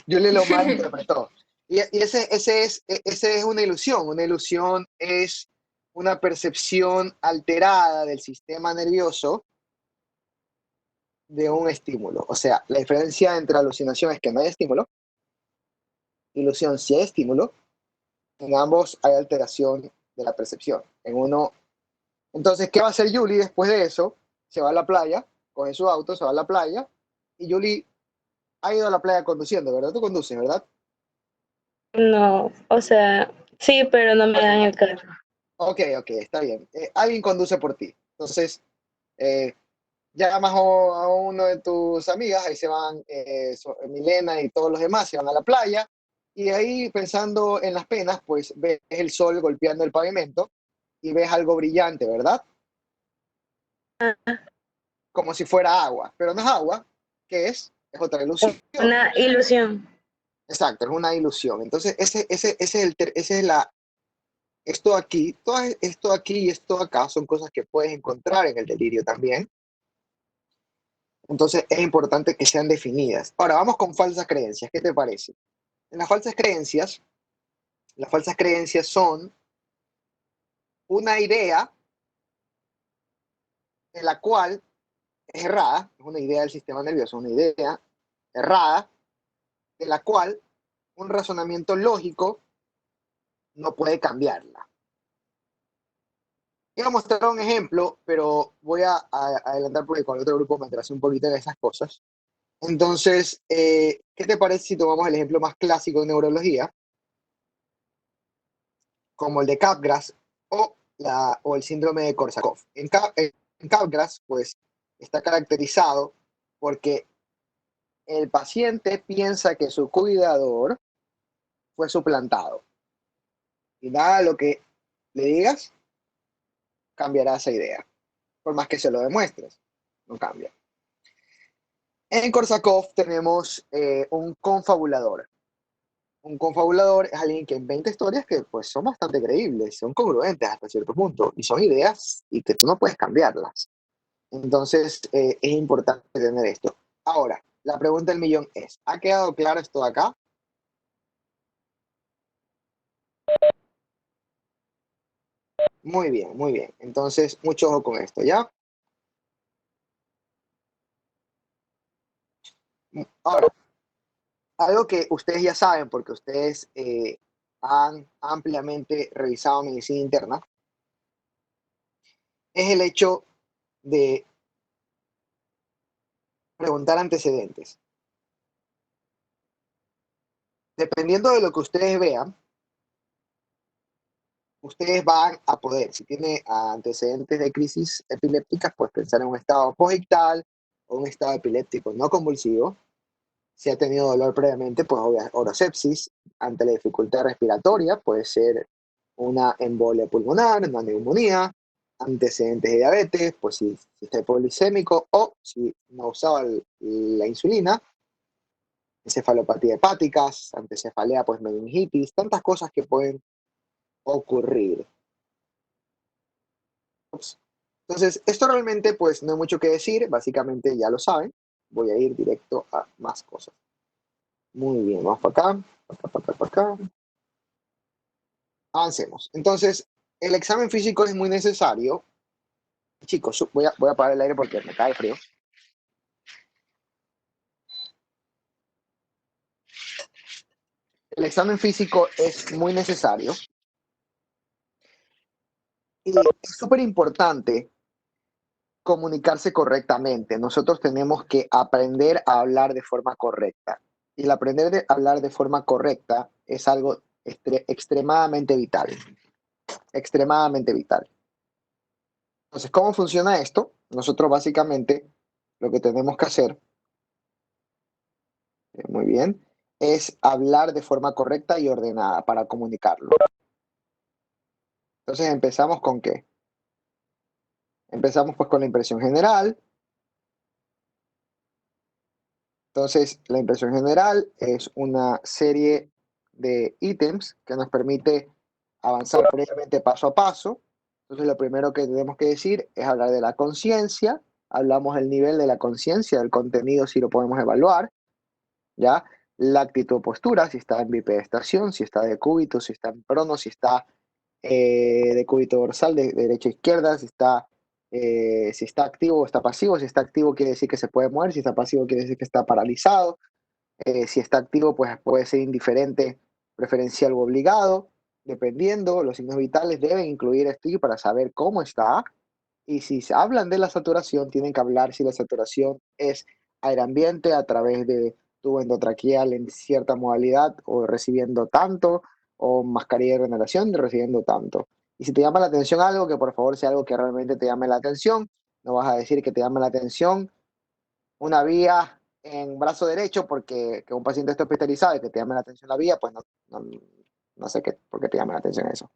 Yo le lo malinterpretó. Y ese es una ilusión. Una ilusión es una percepción alterada del sistema nervioso de un estímulo. O sea, la diferencia entre alucinación es que no hay estímulo, ilusión sí hay estímulo, en ambos hay alteración de la percepción. En uno, entonces, ¿qué va a hacer Yuli después de eso? Se va a la playa, coge su auto, se va a la playa, y Yuli ha ido a la playa conduciendo, ¿verdad? Tú conduces, ¿verdad? no. O sea, sí, pero no me dan el carro. Ok, está bien. Alguien conduce por ti. Entonces, llamas a uno de tus amigas, ahí se van Milena y todos los demás, se van a la playa, y ahí pensando en las penas, pues ves el sol golpeando el pavimento y ves algo brillante, ¿verdad? Como si fuera agua, pero no es agua, ¿qué es? Es otra ilusión. Una ilusión. Exacto, es una ilusión. Entonces, esto aquí y esto acá son cosas que puedes encontrar en el delirio también. Entonces, es importante que sean definidas. Ahora, vamos con falsas creencias. ¿Qué te parece? En las falsas creencias son una idea en la cual es errada, es una idea del sistema nervioso, una idea errada, de la cual un razonamiento lógico no puede cambiarla. Voy a mostrar un ejemplo, pero voy a adelantar porque con el otro grupo me atrasé un poquito en esas cosas. Entonces, ¿qué te parece si tomamos el ejemplo más clásico de neurología, como el de Capgras o el síndrome de Korsakoff? En Capgras, pues, está caracterizado porque el paciente piensa que su cuidador fue suplantado. Y nada de lo que le digas cambiará esa idea. Por más que se lo demuestres, no cambia. En Korsakoff tenemos un confabulador. Un confabulador es alguien que inventa historias que pues son bastante creíbles, son congruentes hasta cierto punto, y son ideas y que tú no puedes cambiarlas. Entonces es importante tener esto. Ahora, la pregunta del millón es, ¿ha quedado claro esto de acá? Muy bien, muy bien. Entonces, mucho ojo con esto, ¿ya? Ahora, algo que ustedes ya saben, porque ustedes han ampliamente revisado medicina interna, es el hecho de preguntar antecedentes. Dependiendo de lo que ustedes vean, ustedes van a poder, si tiene antecedentes de crisis epilépticas, pues pensar en un estado posictal o un estado epiléptico no convulsivo. Si ha tenido dolor previamente, pues orosepsis. Ante la dificultad respiratoria, puede ser una embolia pulmonar, una neumonía. Antecedentes de diabetes, pues si está hipoglisémico o si no usaba la insulina. Encefalopatía hepáticas, anticefalea, pues meningitis, tantas cosas que pueden ocurrir. Entonces, esto realmente pues no hay mucho que decir, básicamente ya lo saben. voy a ir directo a más cosas. Muy bien, vamos para acá, para acá. Avancemos. Entonces, el examen físico es muy necesario. Chicos, voy a apagar el aire porque me cae frío. El examen físico es muy necesario y es súper importante comunicarse correctamente. Nosotros tenemos que aprender a hablar de forma correcta. Y el aprender a hablar de forma correcta es algo extremadamente vital. Extremadamente vital. Entonces, ¿cómo funciona esto? Nosotros básicamente lo que tenemos que hacer, muy bien, es hablar de forma correcta y ordenada para comunicarlo. Entonces, ¿empezamos con qué? Empezamos pues con la impresión general. Entonces, la impresión general es una serie de ítems que nos permite avanzar previamente paso a paso. Entonces, lo primero que tenemos que decir es hablar de la conciencia. Hablamos del nivel de la conciencia, del contenido, si lo podemos evaluar, ¿ya? La actitud o postura, si está en bipedestación, si está de cúbito, si está en prono, si está de cúbito dorsal, de derecha a izquierda, si está activo o está pasivo. Si está activo quiere decir que se puede mover, si está pasivo quiere decir que está paralizado. Si está activo, pues puede ser indiferente, preferencial o obligado, dependiendo. Los signos vitales deben incluir esto para saber cómo está. Y si se hablan de la saturación, tienen que hablar si la saturación es aire ambiente a través de tubo endotraqueal en cierta modalidad o recibiendo tanto, o mascarilla de regeneración recibiendo tanto. Y si te llama la atención algo, que por favor sea algo que realmente te llame la atención. No vas a decir que te llame la atención una vía en brazo derecho porque que un paciente esté hospitalizado y que te llame la atención la vía, pues no sé por qué te llama la atención eso.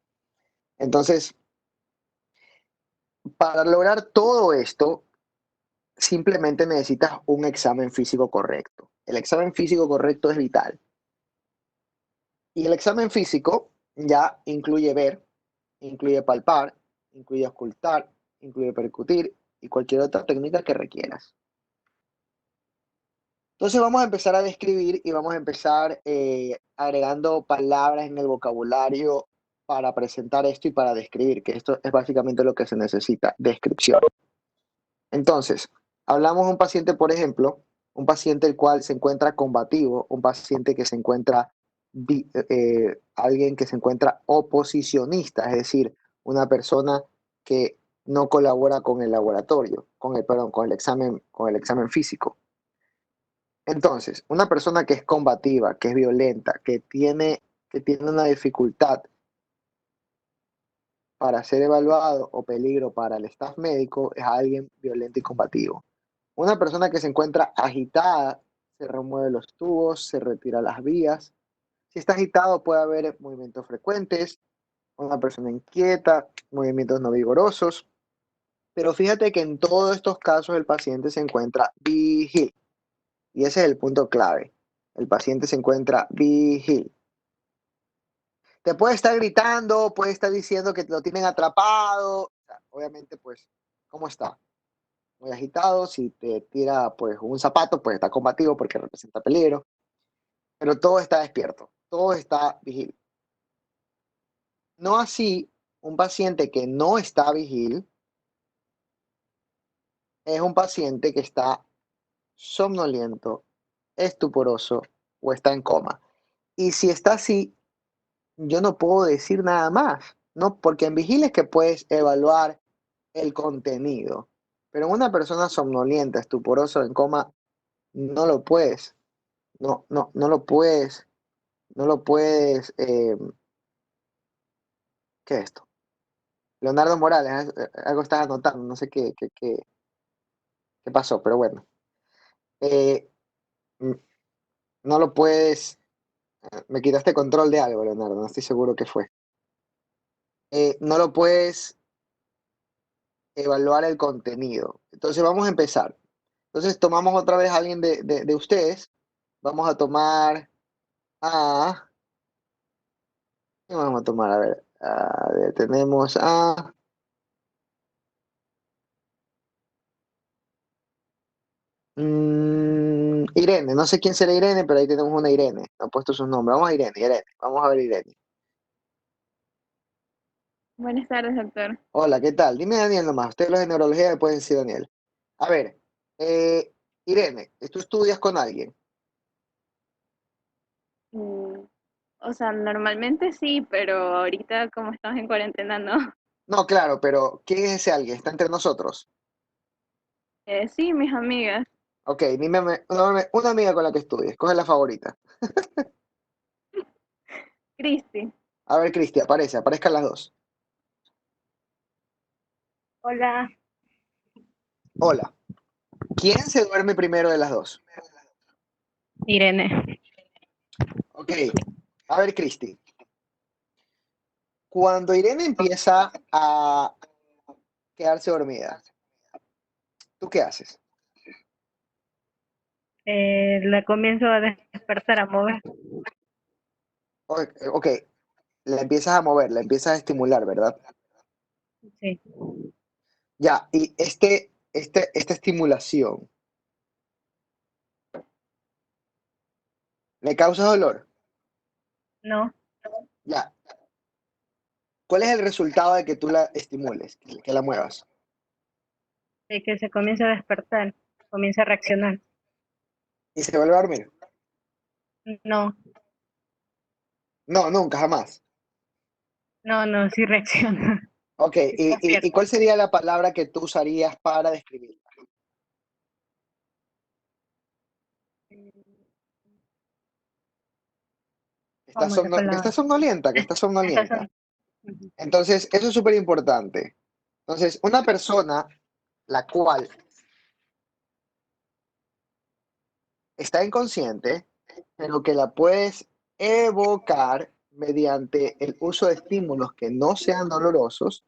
Entonces, para lograr todo esto, simplemente necesitas un examen físico correcto. El examen físico correcto es vital. Y el examen físico ya incluye ver, incluye palpar, incluye ocultar, incluye percutir y cualquier otra técnica que requieras. Entonces vamos a empezar a describir y vamos a empezar agregando palabras en el vocabulario para presentar esto y para describir, que esto es básicamente lo que se necesita, descripción. Entonces, hablamos de un paciente, por ejemplo, un paciente el cual se encuentra combativo, un paciente que se encuentra, alguien que se encuentra oposicionista, es decir, una persona que no colabora con el laboratorio, con el examen físico. Entonces, una persona que es combativa, que es violenta, que tiene una dificultad para ser evaluado o peligro para el staff médico es alguien violento y combativo. Una persona que se encuentra agitada, se remueve los tubos, se retira las vías. Si está agitado puede haber movimientos frecuentes, una persona inquieta, movimientos no vigorosos. Pero fíjate que en todos estos casos el paciente se encuentra vigil. Y ese es el punto clave. El paciente se encuentra vigil. Te puede estar gritando, puede estar diciendo que lo tienen atrapado. O sea, obviamente, pues, ¿cómo está? Muy agitado. Si te tira, pues, un zapato, pues está combativo porque representa peligro. Pero todo está despierto. Todo está vigil. No así un paciente que no está vigil es un paciente que está somnoliento, estuporoso o está en coma. Y si está así, yo no puedo decir nada más, ¿no? Porque en vigilia es que puedes evaluar el contenido, pero en una persona somnolienta, estuporosa, en coma, no lo puedes, no lo puedes, ¿qué es esto? Leonardo Morales, algo estás anotando, no sé qué pasó, pero bueno. Mm, no lo puedes, me quitaste control de algo, Leonardo, no estoy seguro qué fue. No lo puedes evaluar el contenido. Entonces vamos a empezar. Entonces tomamos otra vez a alguien de ustedes. Vamos a tomar a... ¿Qué vamos a tomar? A ver, tenemos a... Irene, no sé quién será Irene, pero ahí tenemos una Irene. Han puesto sus nombres. Vamos a Irene, Irene. Vamos a ver Irene. Buenas tardes, doctor. Hola, ¿qué tal? Dime Daniel nomás. Ustedes los de neurología me pueden decir Daniel. A ver, Irene, ¿tú estudias con alguien? Mm, O sea, normalmente sí, pero ahorita como estamos en cuarentena, no. No, claro, pero ¿quién es ese alguien? ¿Está entre nosotros? Sí, mis amigas. Ok, dime una amiga con la que estudies. Coge la favorita. Cristi. A ver, Cristi, aparezcan las dos. Hola. Hola. ¿Quién se duerme primero de las dos? Irene. Ok. A ver, Cristi. Cuando Irene empieza a quedarse dormida, ¿tú qué haces? La comienzo a despertar, a mover. Ok, la empiezas a mover, la empiezas a estimular, ¿verdad? Sí. Ya, y esta estimulación, ¿le causa dolor? No. Ya. ¿Cuál es el resultado de que tú la estimules, que la muevas? De que se comienza a despertar, comienza a reaccionar. ¿Y se vuelve a dormir? No, No, nunca, jamás. no, sí reacciona. Ok, ¿y cuál sería la palabra que tú usarías para describirla? ¿Cómo la Que está palabra? somnolienta, que está somnolienta. Entonces, eso es súper importante. Entonces, una persona la cual está inconsciente, pero que la puedes evocar mediante el uso de estímulos que no sean dolorosos,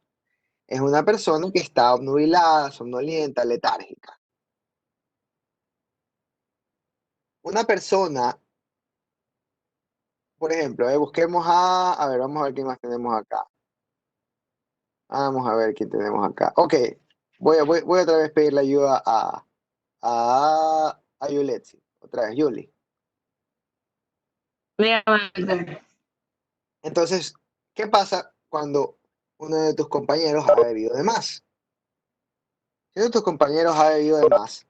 es una persona que está obnubilada, somnolienta, letárgica. Una persona, por ejemplo, busquemos a ver, vamos a ver quién más tenemos acá. Vamos a ver quién tenemos acá. Ok, voy otra vez a pedirle ayuda a Yuletsi. Otra vez, Yuli. Dígame. Entonces, ¿qué pasa cuando uno de tus compañeros ha bebido de más? Si uno de tus compañeros ha bebido de más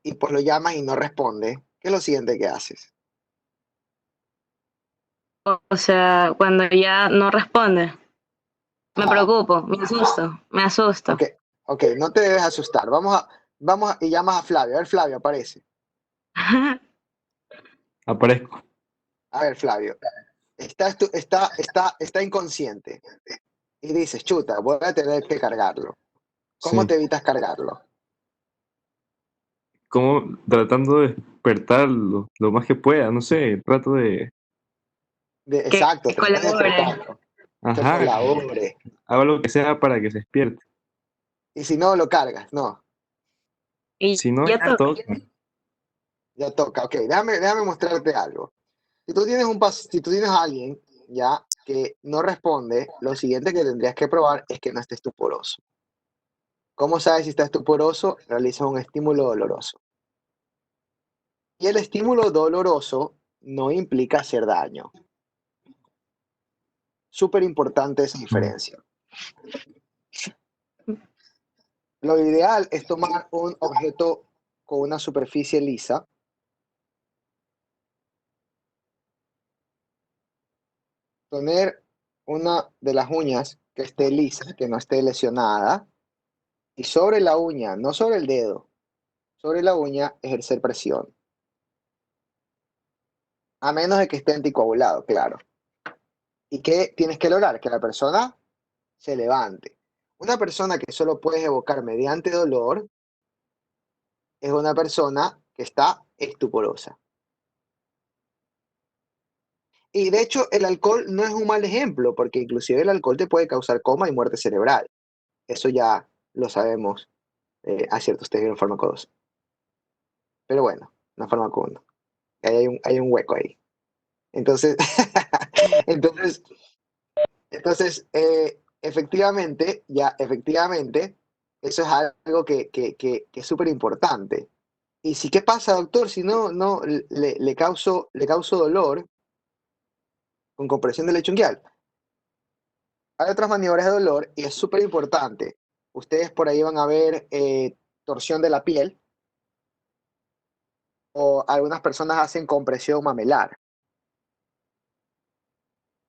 y pues lo llamas y no responde, ¿qué es lo siguiente que haces? O sea, cuando ya no responde, me Ajá, preocupo, me asusto. ok, ok, no te debes asustar. Y llamas a Flavio. A ver, Flavio, aparece. Aparezco. A ver, Flavio, está inconsciente y dices, chuta, voy a tener que cargarlo. ¿Cómo Sí. te evitas cargarlo? Como tratando de despertarlo lo más que pueda, no sé, trato de... Que Exacto, tratas de colabore. despertarlo, que Ajá, colabore. hago lo que sea para que se despierte. Y si no, lo cargas, no. Y Si no, ya ya toca. toca. Ya toca, ok, déjame mostrarte algo. Si tú tienes a alguien ya que no responde, lo siguiente que tendrías que probar es que no esté estuporoso. ¿Cómo sabes si está estuporoso? Realiza un estímulo doloroso. Y el estímulo doloroso no implica hacer daño. Súper importante esa diferencia. Lo ideal es tomar un objeto con una superficie lisa, poner una de las uñas que esté lisa, que no esté lesionada, y sobre la uña, no sobre el dedo, sobre la uña ejercer presión. A menos de que esté anticoagulado, claro. ¿Y qué tienes que lograr? Que la persona se levante. Una persona que solo puedes evocar mediante dolor es una persona que está estuporosa. Y de hecho, el alcohol no es un mal ejemplo, porque inclusive el alcohol te puede causar coma y muerte cerebral. Eso ya lo sabemos a ciertos test de fármaco 2. Pero bueno, no fármaco 1. Hay un hueco ahí. Entonces, entonces, efectivamente, eso es algo que es súper importante. Y si, ¿qué pasa, doctor? Si no le causo dolor con compresión del lecho unguial. Hay otras maniobras de dolor y es súper importante. Ustedes por ahí van a ver torsión de la piel o algunas personas hacen compresión mamelar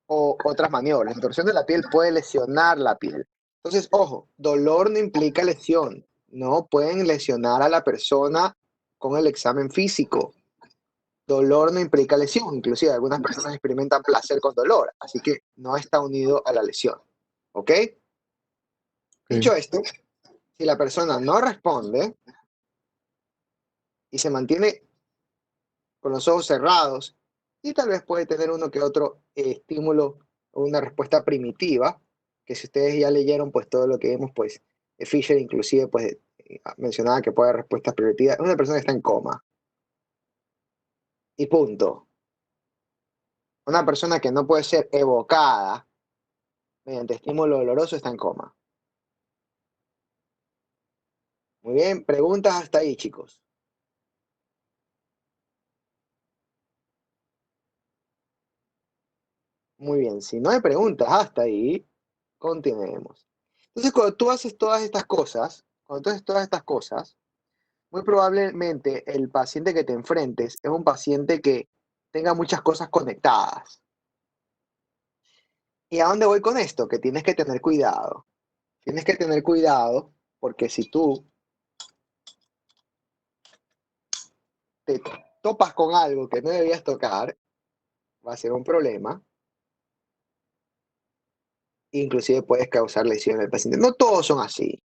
o otras maniobras. La torsión de la piel puede lesionar la piel. Entonces, ojo, dolor no implica lesión. No pueden lesionar a la persona con el examen físico. Dolor no implica lesión. Inclusive algunas personas experimentan placer con dolor. Así que no está unido a la lesión. ¿Ok? Dicho esto, si la persona no responde y se mantiene con los ojos cerrados y tal vez puede tener uno que otro estímulo o una respuesta primitiva, que si ustedes ya leyeron pues todo lo que vimos, pues Fisher inclusive pues mencionaba que puede haber respuestas primitivas. Una persona que está en coma. Y punto. Una persona que no puede ser evocada mediante estímulo doloroso está en coma. Muy bien, preguntas hasta ahí, chicos. Muy bien, si no hay preguntas hasta ahí, continuemos. Entonces, cuando tú haces todas estas cosas, muy probablemente el paciente que te enfrentes es un paciente que tenga muchas cosas conectadas. ¿Y a dónde voy con esto? Que tienes que tener cuidado. Tienes que tener cuidado porque si tú te topas con algo que no debías tocar, va a ser un problema. Inclusive puedes causar lesiones al paciente. No todos son así.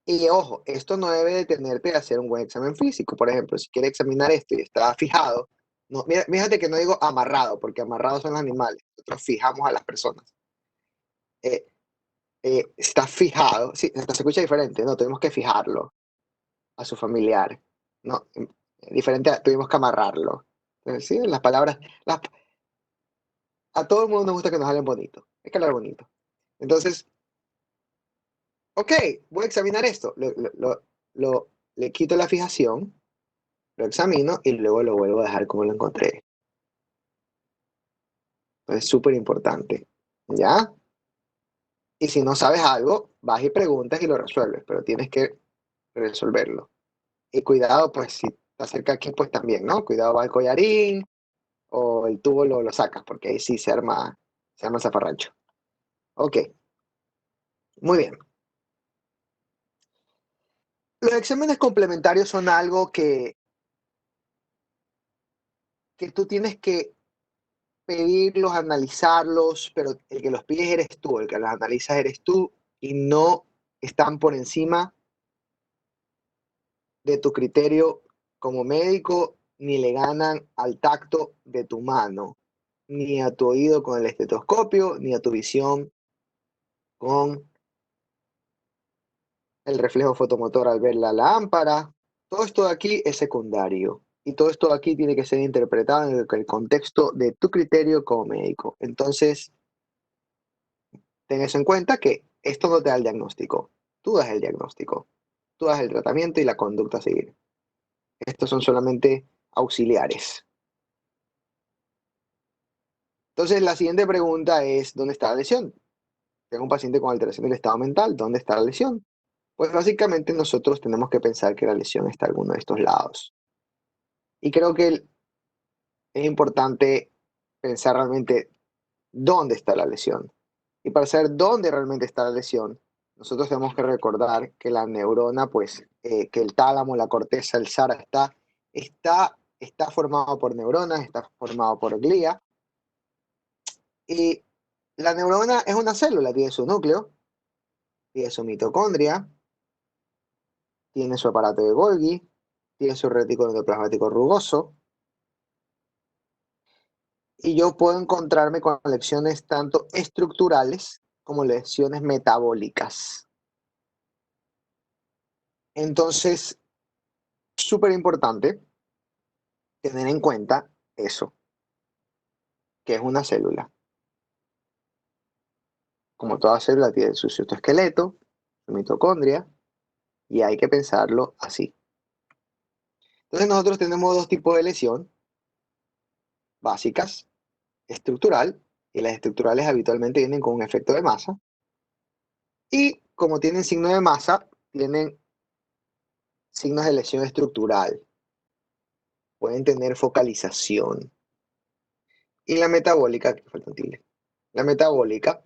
Y ojo, esto no debe detenerte de hacer un buen examen físico. Por ejemplo, si quieres examinar esto y está fijado, no, fíjate que no digo amarrado, porque amarrados son los animales. Nosotros fijamos a las personas. Está fijado, sí, hasta se escucha diferente, no, tuvimos que fijarlo a su familiar. No, diferente, tuvimos que amarrarlo. Sí, las palabras, a todo el mundo nos gusta que nos hablen bonito. Hay que hablar bonito. Entonces, ok, voy a examinar esto. Le quito la fijación, lo examino y luego lo vuelvo a dejar como lo encontré. Es súper importante. ¿Ya? Y si no sabes algo, vas y preguntas y lo resuelves, pero tienes que resolverlo. Y cuidado, pues si te acerca aquí, pues también, ¿no? Cuidado, va el collarín o el tubo lo sacas, porque ahí sí se arma zafarrancho. Ok, muy bien. Los exámenes complementarios son algo que tú tienes que pedirlos, analizarlos, pero el que los pides eres tú, el que los analizas eres tú y no están por encima de tu criterio como médico, ni le ganan al tacto de tu mano, ni a tu oído con el estetoscopio, ni a tu visión con el reflejo fotomotor al ver la lámpara. Todo esto de aquí es secundario y todo esto de aquí tiene que ser interpretado en el contexto de tu criterio como médico. Entonces, ten eso en cuenta que esto no te da el diagnóstico. Tú das el diagnóstico, tú das el tratamiento y la conducta a seguir. Estos son solamente auxiliares. Entonces, la siguiente pregunta es, ¿dónde está la lesión? Tengo un paciente con alteración del estado mental, ¿dónde está la lesión? Pues básicamente nosotros tenemos que pensar que la lesión está en alguno de estos lados. Y creo que es importante pensar realmente dónde está la lesión. Y para saber dónde realmente está la lesión, nosotros tenemos que recordar que la neurona, pues, que el tálamo, la corteza, el SARA está formado por neuronas, está formado por glía. Y la neurona es una célula, tiene su núcleo, tiene su mitocondria, tiene su aparato de Golgi, tiene su retículo endoplasmático rugoso. Y yo puedo encontrarme con lesiones tanto estructurales como lesiones metabólicas. Entonces, súper importante tener en cuenta eso, que es una célula. Como toda célula tiene su citoesqueleto, su mitocondria, y hay que pensarlo así. Entonces nosotros tenemos dos tipos de lesión básicas, estructural, y las estructurales habitualmente vienen con un efecto de masa. Y como tienen signo de masa, tienen signos de lesión estructural. Pueden tener focalización. Y la metabólica, que falta un tilde. La metabólica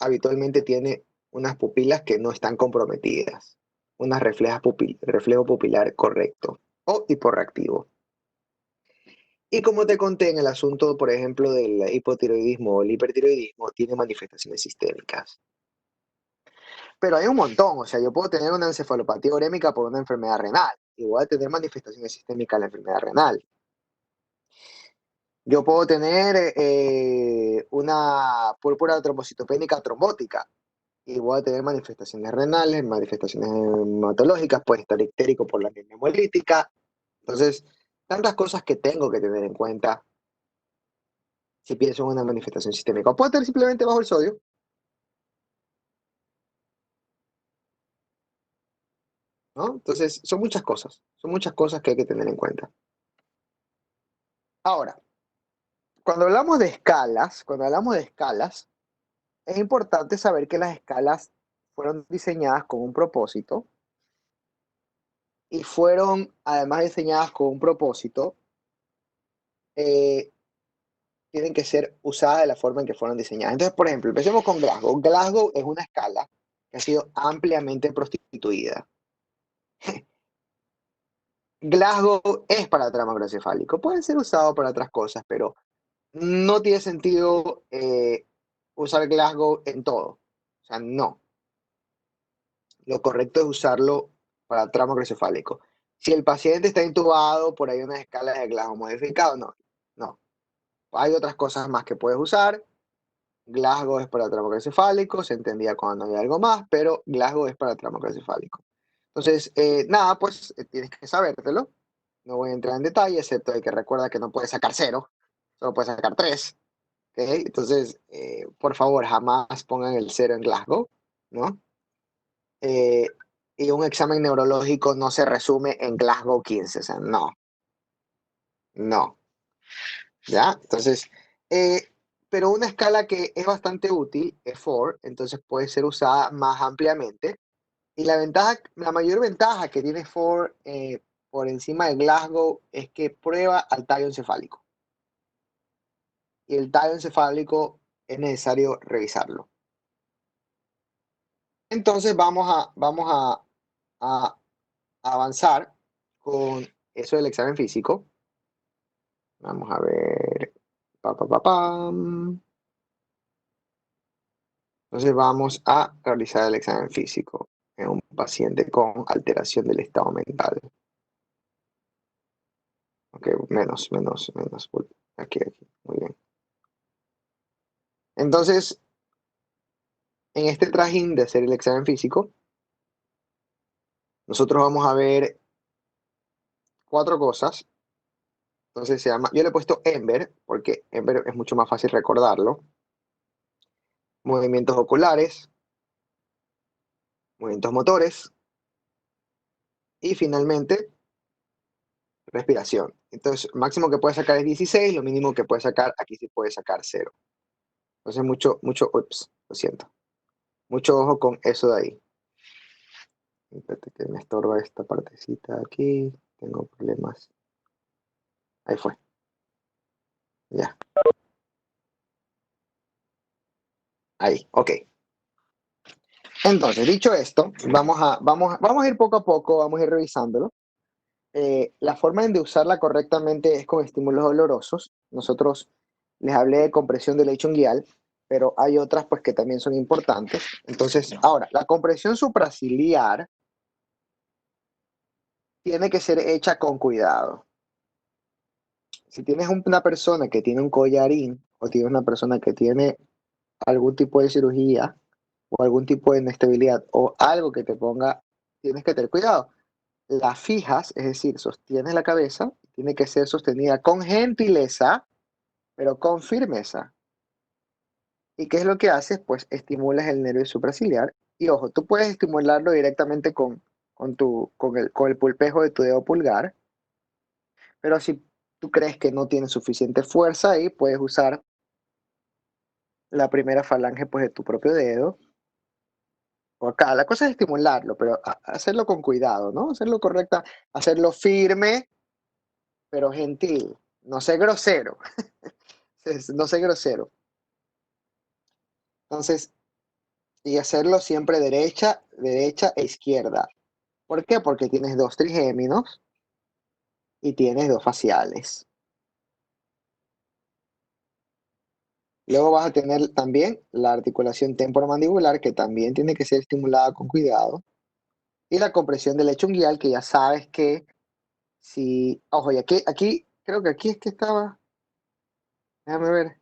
habitualmente tiene unas pupilas que no están comprometidas, unas reflejo pupilar correcto o hiporreactivo. Y como te conté en el asunto, por ejemplo, del hipotiroidismo o el hipertiroidismo, tiene manifestaciones sistémicas. Pero hay un montón, o sea, yo puedo tener una encefalopatía urémica por una enfermedad renal y voy a tener manifestaciones sistémicas en la enfermedad renal. Yo puedo tener una púrpura trombocitopénica trombótica y voy a tener manifestaciones renales, manifestaciones hematológicas, puede estar ictérico por la anemia hemolítica. Entonces, tantas cosas que tengo que tener en cuenta si pienso en una manifestación sistémica. O puede estar simplemente bajo el sodio. ¿No? Entonces, son muchas cosas que hay que tener en cuenta. Ahora, cuando hablamos de escalas, es importante saber que las escalas fueron diseñadas con un propósito y fueron además diseñadas con un propósito, tienen que ser usadas de la forma en que fueron diseñadas. Entonces, por ejemplo, empecemos con Glasgow. Glasgow es una escala que ha sido ampliamente prostituida. Glasgow es para tramo macrocefálico. Puede ser usado para otras cosas, pero no tiene sentido usar Glasgow en todo. O sea, no. Lo correcto es usarlo para tramo macrocefálico. Si el paciente está intubado, por ahí unas escalas de Glasgow modificado, no. Hay otras cosas más que puedes usar. Glasgow es para tramo macrocefálico, se entendía cuando había algo más, pero Glasgow es para tramo macrocefálico. Entonces, nada, pues tienes que sabértelo. No voy a entrar en detalle, excepto de que recuerda que no puedes sacar 0, solo puedes sacar 3. ¿Okay? Entonces, por favor, jamás pongan el 0 en Glasgow, ¿no? Y un examen neurológico no se resume en Glasgow 15, o sea, no. ¿Ya? Entonces, pero una escala que es bastante útil es 4, entonces puede ser usada más ampliamente. Y la mayor ventaja que tiene 4 por encima de Glasgow es que prueba al tallo encefálico. Y el tallo encefálico es necesario revisarlo. Entonces vamos a avanzar con eso del examen físico. Vamos a ver. Entonces vamos a realizar el examen físico en un paciente con alteración del estado mental. Ok, menos. Aquí, muy bien. Entonces, en este trajín de hacer el examen físico, nosotros vamos a ver 4 cosas. Entonces yo le he puesto EMBER, porque EMBER es mucho más fácil recordarlo. Movimientos oculares, movimientos motores y finalmente respiración. Entonces, máximo que puede sacar es 16, lo mínimo que puede sacar, aquí sí puede sacar 0. Entonces, lo siento. Mucho ojo con eso de ahí. Espérate que me estorba esta partecita aquí. Tengo problemas. Ahí fue. Ya. Ahí, ok. Entonces, dicho esto, vamos a ir poco a poco, vamos a ir revisándolo. La forma de usarla correctamente es con estímulos dolorosos. Nosotros les hablé de compresión del lecho unguial, pero hay otras pues que también son importantes. Entonces, ahora, la compresión supraciliar tiene que ser hecha con cuidado. Si tienes una persona que tiene un collarín o tienes una persona que tiene algún tipo de cirugía o algún tipo de inestabilidad o algo que te ponga, tienes que tener cuidado. La fijas, es decir, sostienes la cabeza, tiene que ser sostenida con gentileza, pero con firmeza. ¿Y qué es lo que haces? Pues estimulas el nervio supraciliar. Y ojo, tú puedes estimularlo directamente con el pulpejo de tu dedo pulgar, Pero si tú crees que no tiene suficiente fuerza ahí, puedes usar la primera falange pues, de tu propio dedo. O acá, la cosa es estimularlo, pero hacerlo con cuidado, ¿no? Hacerlo correcta, hacerlo firme, pero gentil. No sé grosero. No sé grosero. Entonces, y hacerlo siempre derecha, derecha e izquierda. ¿Por qué? Porque tienes dos trigéminos y tienes dos faciales. Luego vas a tener también la articulación temporomandibular, que también tiene que ser estimulada con cuidado. Y la compresión del lecho unguial, que ya sabes que si... Ojo, y aquí creo que aquí es que estaba... Déjame ver.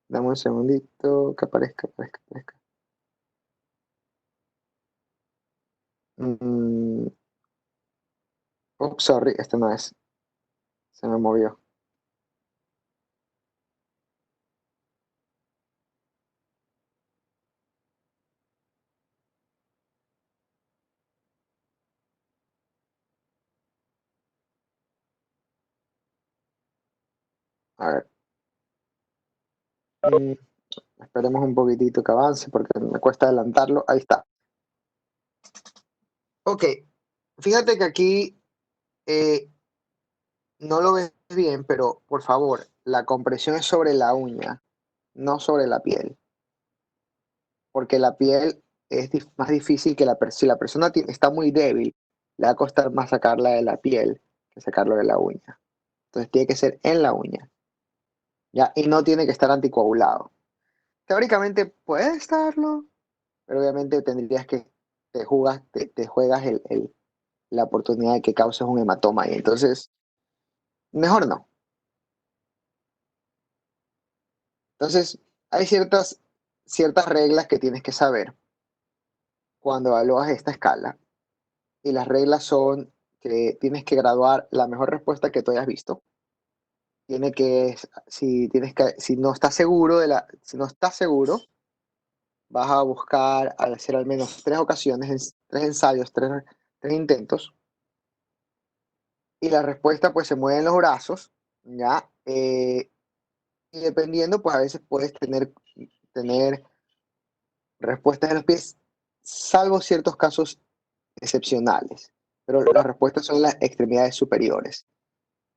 Dame un segundito, que aparezca. Oops, sorry, este no es. Se me movió. A ver. Esperemos un poquitito que avance porque me cuesta adelantarlo. Ahí está. Ok. Fíjate que aquí no lo ves bien, pero por favor, la compresión es sobre la uña, no sobre la piel. Porque la piel es más difícil que si la persona está muy débil, le va a costar más sacarla de la piel que sacarlo de la uña. Entonces tiene que ser en la uña. ¿Ya? Y no tiene que estar anticoagulado. Teóricamente puede estarlo, pero obviamente tendrías que te juegas la oportunidad de que causes un hematoma y entonces mejor no. Entonces hay ciertas reglas que tienes que saber cuando evalúas esta escala y las reglas son que tienes que graduar la mejor respuesta que tú hayas visto. Si no estás seguro si no estás seguro, vas a buscar hacer al menos 3 ocasiones, 3 ensayos, 3 intentos. Y la respuesta pues se mueve en los brazos, ¿ya? Y dependiendo, pues a veces puedes tener respuestas en los pies, salvo ciertos casos excepcionales. Pero las respuestas son las extremidades superiores.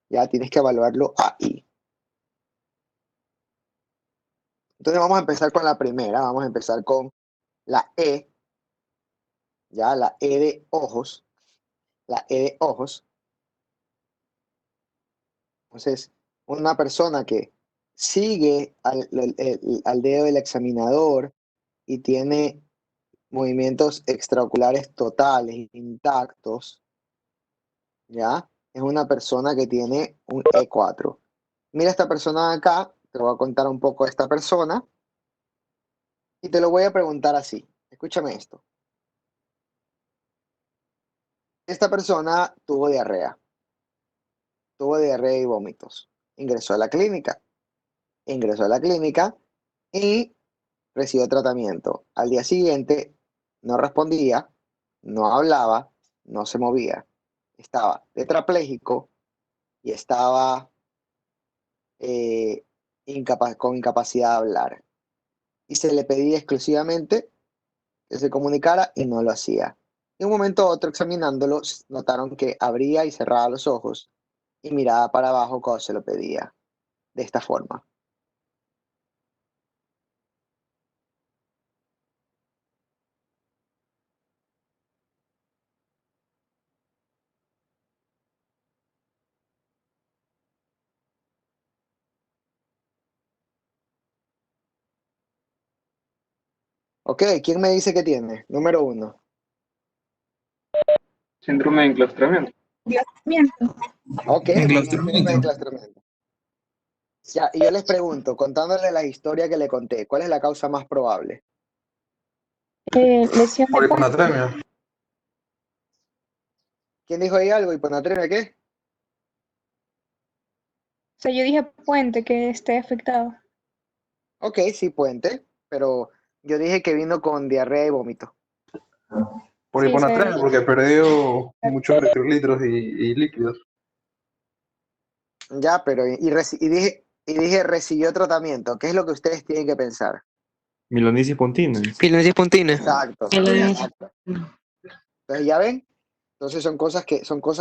Ya tienes que evaluarlo ahí. Entonces vamos a empezar con la primera, vamos a empezar con la E, ya la E de ojos, la E de ojos. Entonces, una persona que sigue al dedo del examinador y tiene movimientos extraoculares totales, intactos, ¿ya? Es una persona que tiene un E4. Mira esta persona de acá, te voy a contar un poco de esta persona y te lo voy a preguntar así. Escúchame esto. Esta persona tuvo diarrea y vómitos. Ingresó a la clínica y recibió tratamiento. Al día siguiente no respondía, no hablaba, no se movía. Estaba tetrapléjico y estaba con incapacidad de hablar. Y se le pedía exclusivamente que se comunicara y no lo hacía. De un momento a otro, examinándolo, notaron que abría y cerraba los ojos y miraba para abajo cuando se lo pedía. De esta forma. Ok, ¿quién me dice que tiene? Número 1. Síndrome de enclaustramiento. Ok, síndrome de enclaustramiento. Ya, y yo les pregunto, contándole la historia que le conté, ¿cuál es la causa más probable? Lesión Por de hiponatremia. ¿Quién dijo ahí algo? ¿Hiponatremia qué? O sea, yo dije puente que esté afectado. Ok, sí, puente, pero yo dije que vino con diarrea y vómito. Por Sí, hiponatremia, porque perdió muchos electrolitos y líquidos. Ya, pero y dije recibió tratamiento. ¿Qué es lo que ustedes tienen que pensar? Milonisis pontina. Pilosis pontina. Exacto, Milonisis. exacto. Entonces, ¿ya ven? Entonces son cosas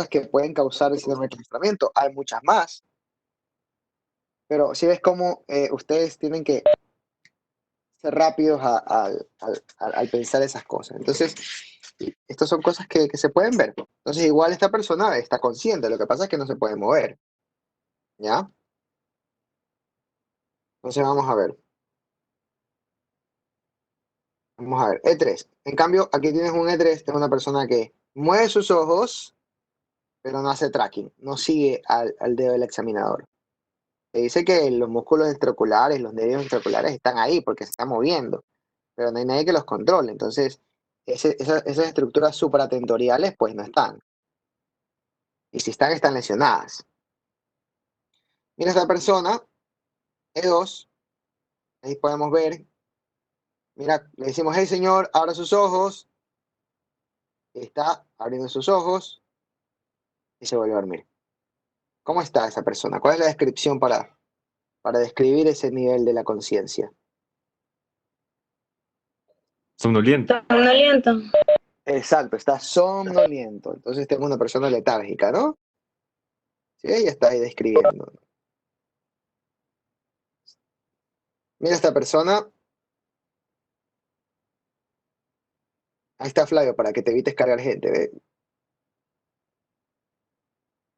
que pueden causar el síndrome de claustramiento. Hay muchas más, pero si ves cómo ustedes tienen que ser rápidos al pensar esas cosas. Entonces, estas son cosas que se pueden ver. Entonces, igual esta persona está consciente, lo que pasa es que no se puede mover, ¿ya? Entonces, vamos a ver. Vamos a ver, E3. En cambio, aquí tienes un E3, es una persona que mueve sus ojos, pero no hace tracking, no sigue al dedo del examinador. Te dice que los músculos extraoculares, los nervios extraoculares están ahí porque se están moviendo, pero no hay nadie que los controle. Entonces, esas estructuras supratentoriales, pues no están. Y si están, están lesionadas. Mira esta persona, E2, ahí podemos ver. Mira, le decimos, hey señor, abra sus ojos. Está abriendo sus ojos y se vuelve a dormir. ¿Cómo está esa persona? ¿Cuál es la descripción para describir ese nivel de la conciencia? Somnoliento. Somnoliento. Exacto, está somnoliento. Entonces tengo una persona letárgica, ¿no? Sí, ella está ahí describiendo. Mira esta persona. Ahí está Flavio, para que te evites cargar gente, ¿ve?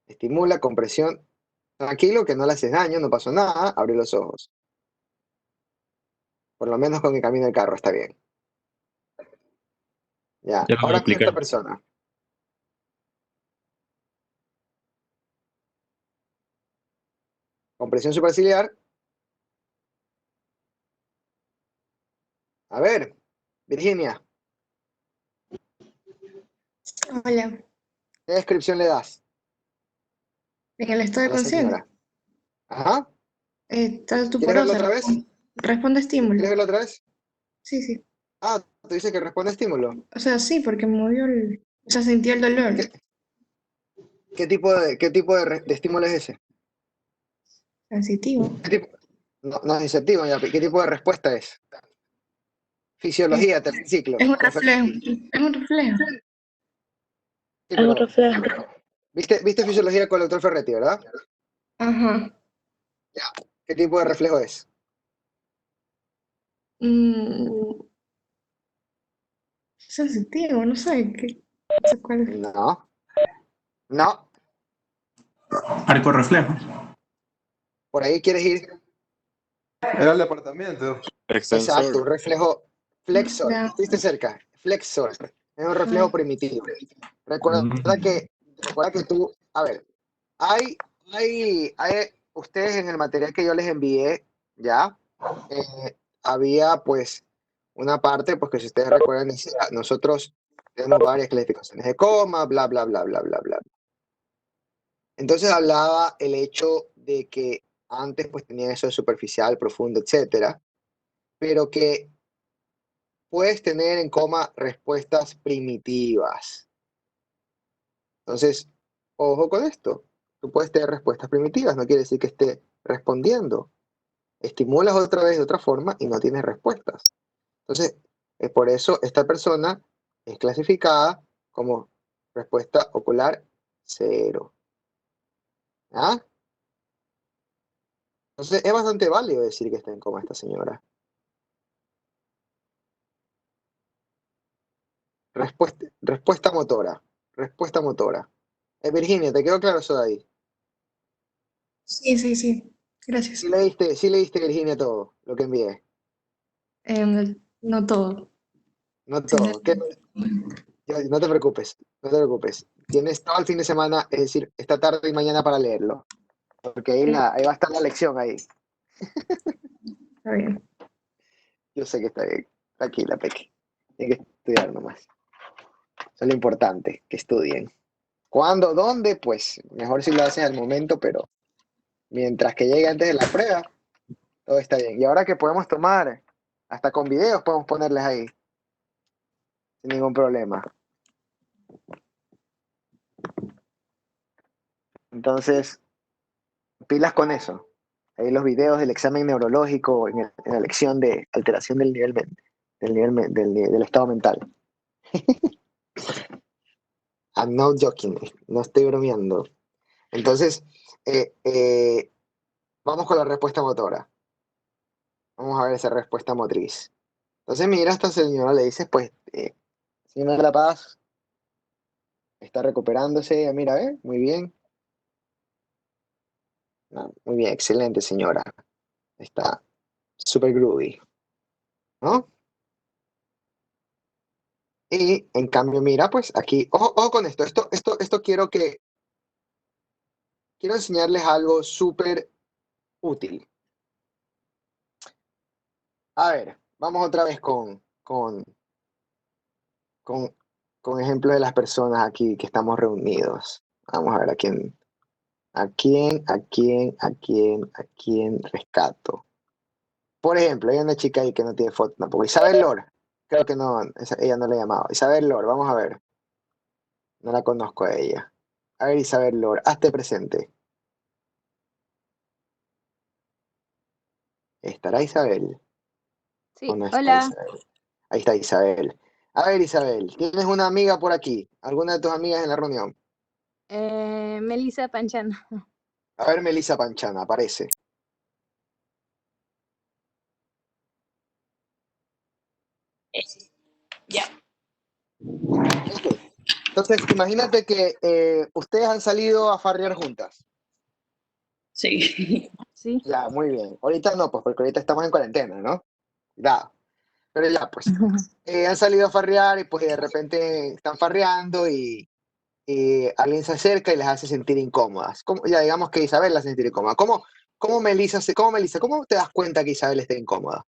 Estimula, compresión. Tranquilo, que no le haces daño, no pasó nada. Abre los ojos. Por lo menos con el camino del carro está bien. Ya, Ya lo voy a ahora mira esta explicar. persona. Compresión superciliar. A ver, Virginia, Hola, ¿qué descripción le das en el estado a de esa conciencia. señora? Ajá. Está ¿Quieres verlo estuporosa. otra vez? Responde estímulo. ¿Quieres verlo otra vez? Sí, sí. Ah, tú dices que responde estímulo. O sea, sí, porque movió el... O sea, sintió el dolor. ¿Qué tipo de estímulo es ese? Sensitivo. No, no es receptivo, ya. ¿Qué tipo de respuesta es? Fisiología, tercer ciclo. Es un reflejo. Es un reflejo. Sí, Es un pero reflejo. ¿viste fisiología con el doctor Ferretti, verdad? Ajá. ¿Qué tipo de reflejo es? Mm, sensitivo, no sé. No sé cuál es. No, Arco reflejo. por ahí quieres ir. Era el departamento. Exacto, un reflejo flexor. Ya. Estuviste cerca. Flexor. Es un reflejo primitivo. Recuerda que tú, a ver, hay ustedes en el material que yo les envié, ya, había pues una parte, pues que si ustedes recuerdan, decía, nosotros tenemos varias clasificaciones de coma, bla, bla, bla, bla, bla, bla. Entonces hablaba el hecho de que antes pues tenían eso de superficial, profundo, etcétera, pero que puedes tener en coma respuestas primitivas. Entonces, ojo con esto. Tú puedes tener respuestas primitivas, no quiere decir que esté respondiendo. Estimulas otra vez de otra forma y no tienes respuestas. Entonces, por eso esta persona es clasificada como respuesta ocular 0. ¿Ah? Entonces, es bastante válido decir que está en coma esta señora. Respuesta motora. Respuesta motora. Virginia, ¿te quedó claro eso de ahí? Sí, sí, sí. Gracias. Sí leíste, Virginia, todo lo que envié. No todo. No todo. No te preocupes, no te preocupes. Tienes todo el fin de semana, es decir, esta tarde y mañana para leerlo. Porque ahí va a estar la lección ahí. Está bien. Yo sé que está bien. Tranquila, Peque. Tienen que estudiar nomás. Eso es lo importante, que estudien. ¿Cuándo? ¿Dónde? Pues mejor si lo hacen al momento, pero mientras que llegue antes de la prueba, todo está bien. Y ahora que podemos tomar, hasta con videos podemos ponerles ahí, sin ningún problema. Entonces, pilas con eso. Ahí los videos del examen neurológico en la lección de alteración del nivel, del estado mental. I'm not joking, no estoy bromeando. Entonces, vamos con la respuesta motora. Vamos a ver esa respuesta motriz. Entonces, mira, a esta señora le dices, pues, señora de La Paz, está recuperándose, mira, muy bien. No, muy bien, excelente, señora. Está súper groovy, ¿no? Y en cambio, mira, pues aquí, ojo con esto quiero enseñarles algo súper útil. A ver, vamos otra vez con ejemplos de las personas aquí que estamos reunidos. Vamos a ver a quién rescato. Por ejemplo, hay una chica ahí que no tiene foto tampoco. Isabel Lor. Creo que no, ella no le llamaba. Isabel Lor, vamos a ver. No la conozco a ella. A ver, Isabel Lor, hazte presente. ¿Estará Isabel? Sí, ¿O no está hola, Isabel? Ahí está Isabel. A ver, Isabel, ¿tienes una amiga por aquí? ¿Alguna de tus amigas en la reunión? Melissa Panchano. A ver, Melissa Panchana, aparece. Ya. Ok. Entonces, imagínate que ustedes han salido a farrear juntas. Sí. Sí. Ya, muy bien. Ahorita no, pues porque ahorita estamos en cuarentena, ¿no? Cuidado. Pero ya, pues, han salido a farrear y pues de repente están farreando y alguien se acerca y les hace sentir incómodas. Ya digamos que Isabel las hace sentir incómoda. ¿Cómo te das cuenta que Isabel está incómoda?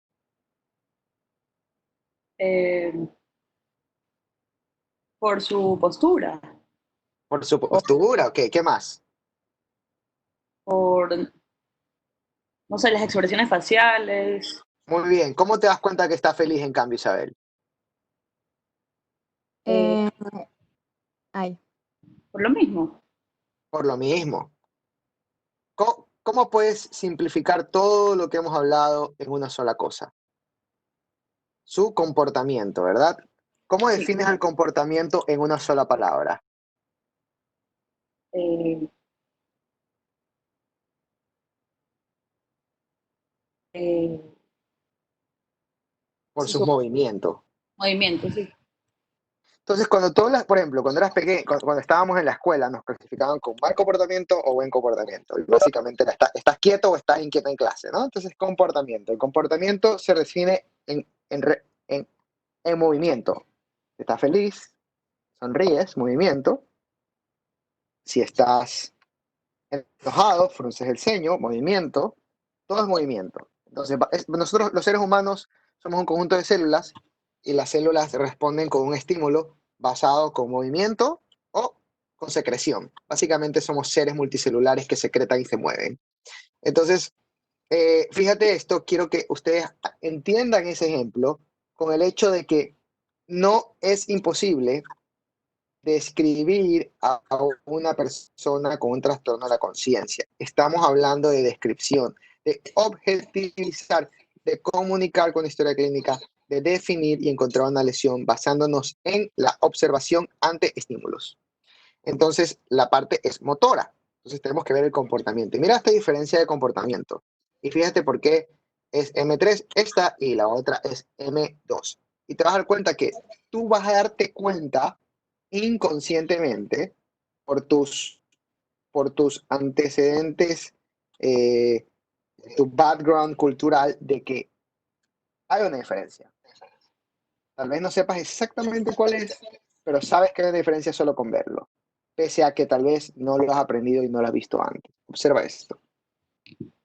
Eh, por su postura, Por su o postura, ok, ¿qué más? por, no sé, las expresiones faciales, Muy bien, ¿cómo te das cuenta que está feliz en cambio Isabel? Eh, ay, por lo mismo. Por lo mismo. ¿Cómo puedes simplificar todo lo que hemos hablado en una sola cosa? Su comportamiento, ¿verdad? ¿Cómo Sí. defines el comportamiento en una sola palabra? Eh, eh, Por sus su movimientos. movimiento, sí. Entonces, cuando tú hablas, por ejemplo, cuando eras pequeño, cuando estábamos en la escuela, nos clasificaban con mal comportamiento o buen comportamiento. Y básicamente estás quieto o estás inquieto en clase, ¿no? Entonces, comportamiento. El comportamiento se define en movimiento. Si estás feliz, sonríes, movimiento. Si estás enojado, frunces el ceño, movimiento. Todo es movimiento. Entonces, nosotros los seres humanos somos un conjunto de células y las células responden con un estímulo basado con movimiento o con secreción. Básicamente somos seres multicelulares que secretan y se mueven. Entonces, fíjate esto, quiero que ustedes entiendan ese ejemplo con el hecho de que no es imposible describir a una persona con un trastorno de la conciencia. Estamos hablando de descripción, de objetivizar, de comunicar con historia clínica, de definir y encontrar una lesión basándonos en la observación ante estímulos. Entonces, la parte es motora. Entonces, tenemos que ver el comportamiento. Y mira esta diferencia de comportamiento. Y fíjate por qué es M3 esta y la otra es M2. Y te vas a dar cuenta que tú vas a darte cuenta inconscientemente por tus antecedentes, tu background cultural, de que hay una diferencia. Tal vez no sepas exactamente cuál es, pero sabes que hay una diferencia solo con verlo, pese a que tal vez no lo has aprendido y no lo has visto antes. Observa esto.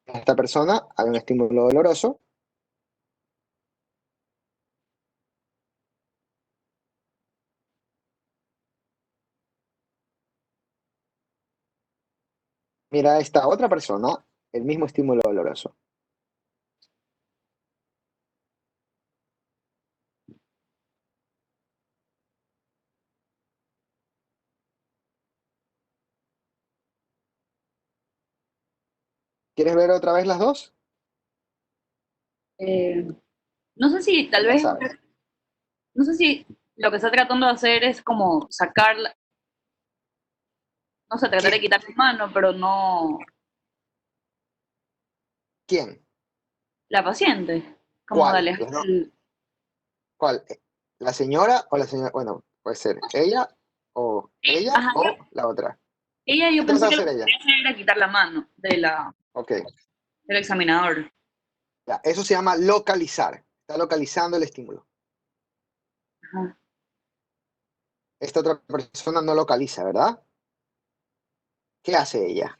Esta persona hay un estímulo doloroso. Mira esta otra persona, el mismo estímulo doloroso. ¿Quieres ver otra vez las dos? No sé si tal Ya vez, sabes. no sé si lo que está tratando de hacer es como sacar, no sé, tratar de ¿Quién? quitar la mano, pero no ¿Quién? la paciente, como de ¿Cuál? alejar ¿Cuál? ¿La señora o la señora? Bueno, puede ser ella Ajá, o la otra. ella ¿Qué yo trata pensé de que lo hacer que ella? quería hacer era quitar la mano Ok, del examinador. ya, eso se llama localizar. Está localizando el estímulo. Ajá. Esta otra persona no localiza, ¿verdad? ¿Qué hace ella?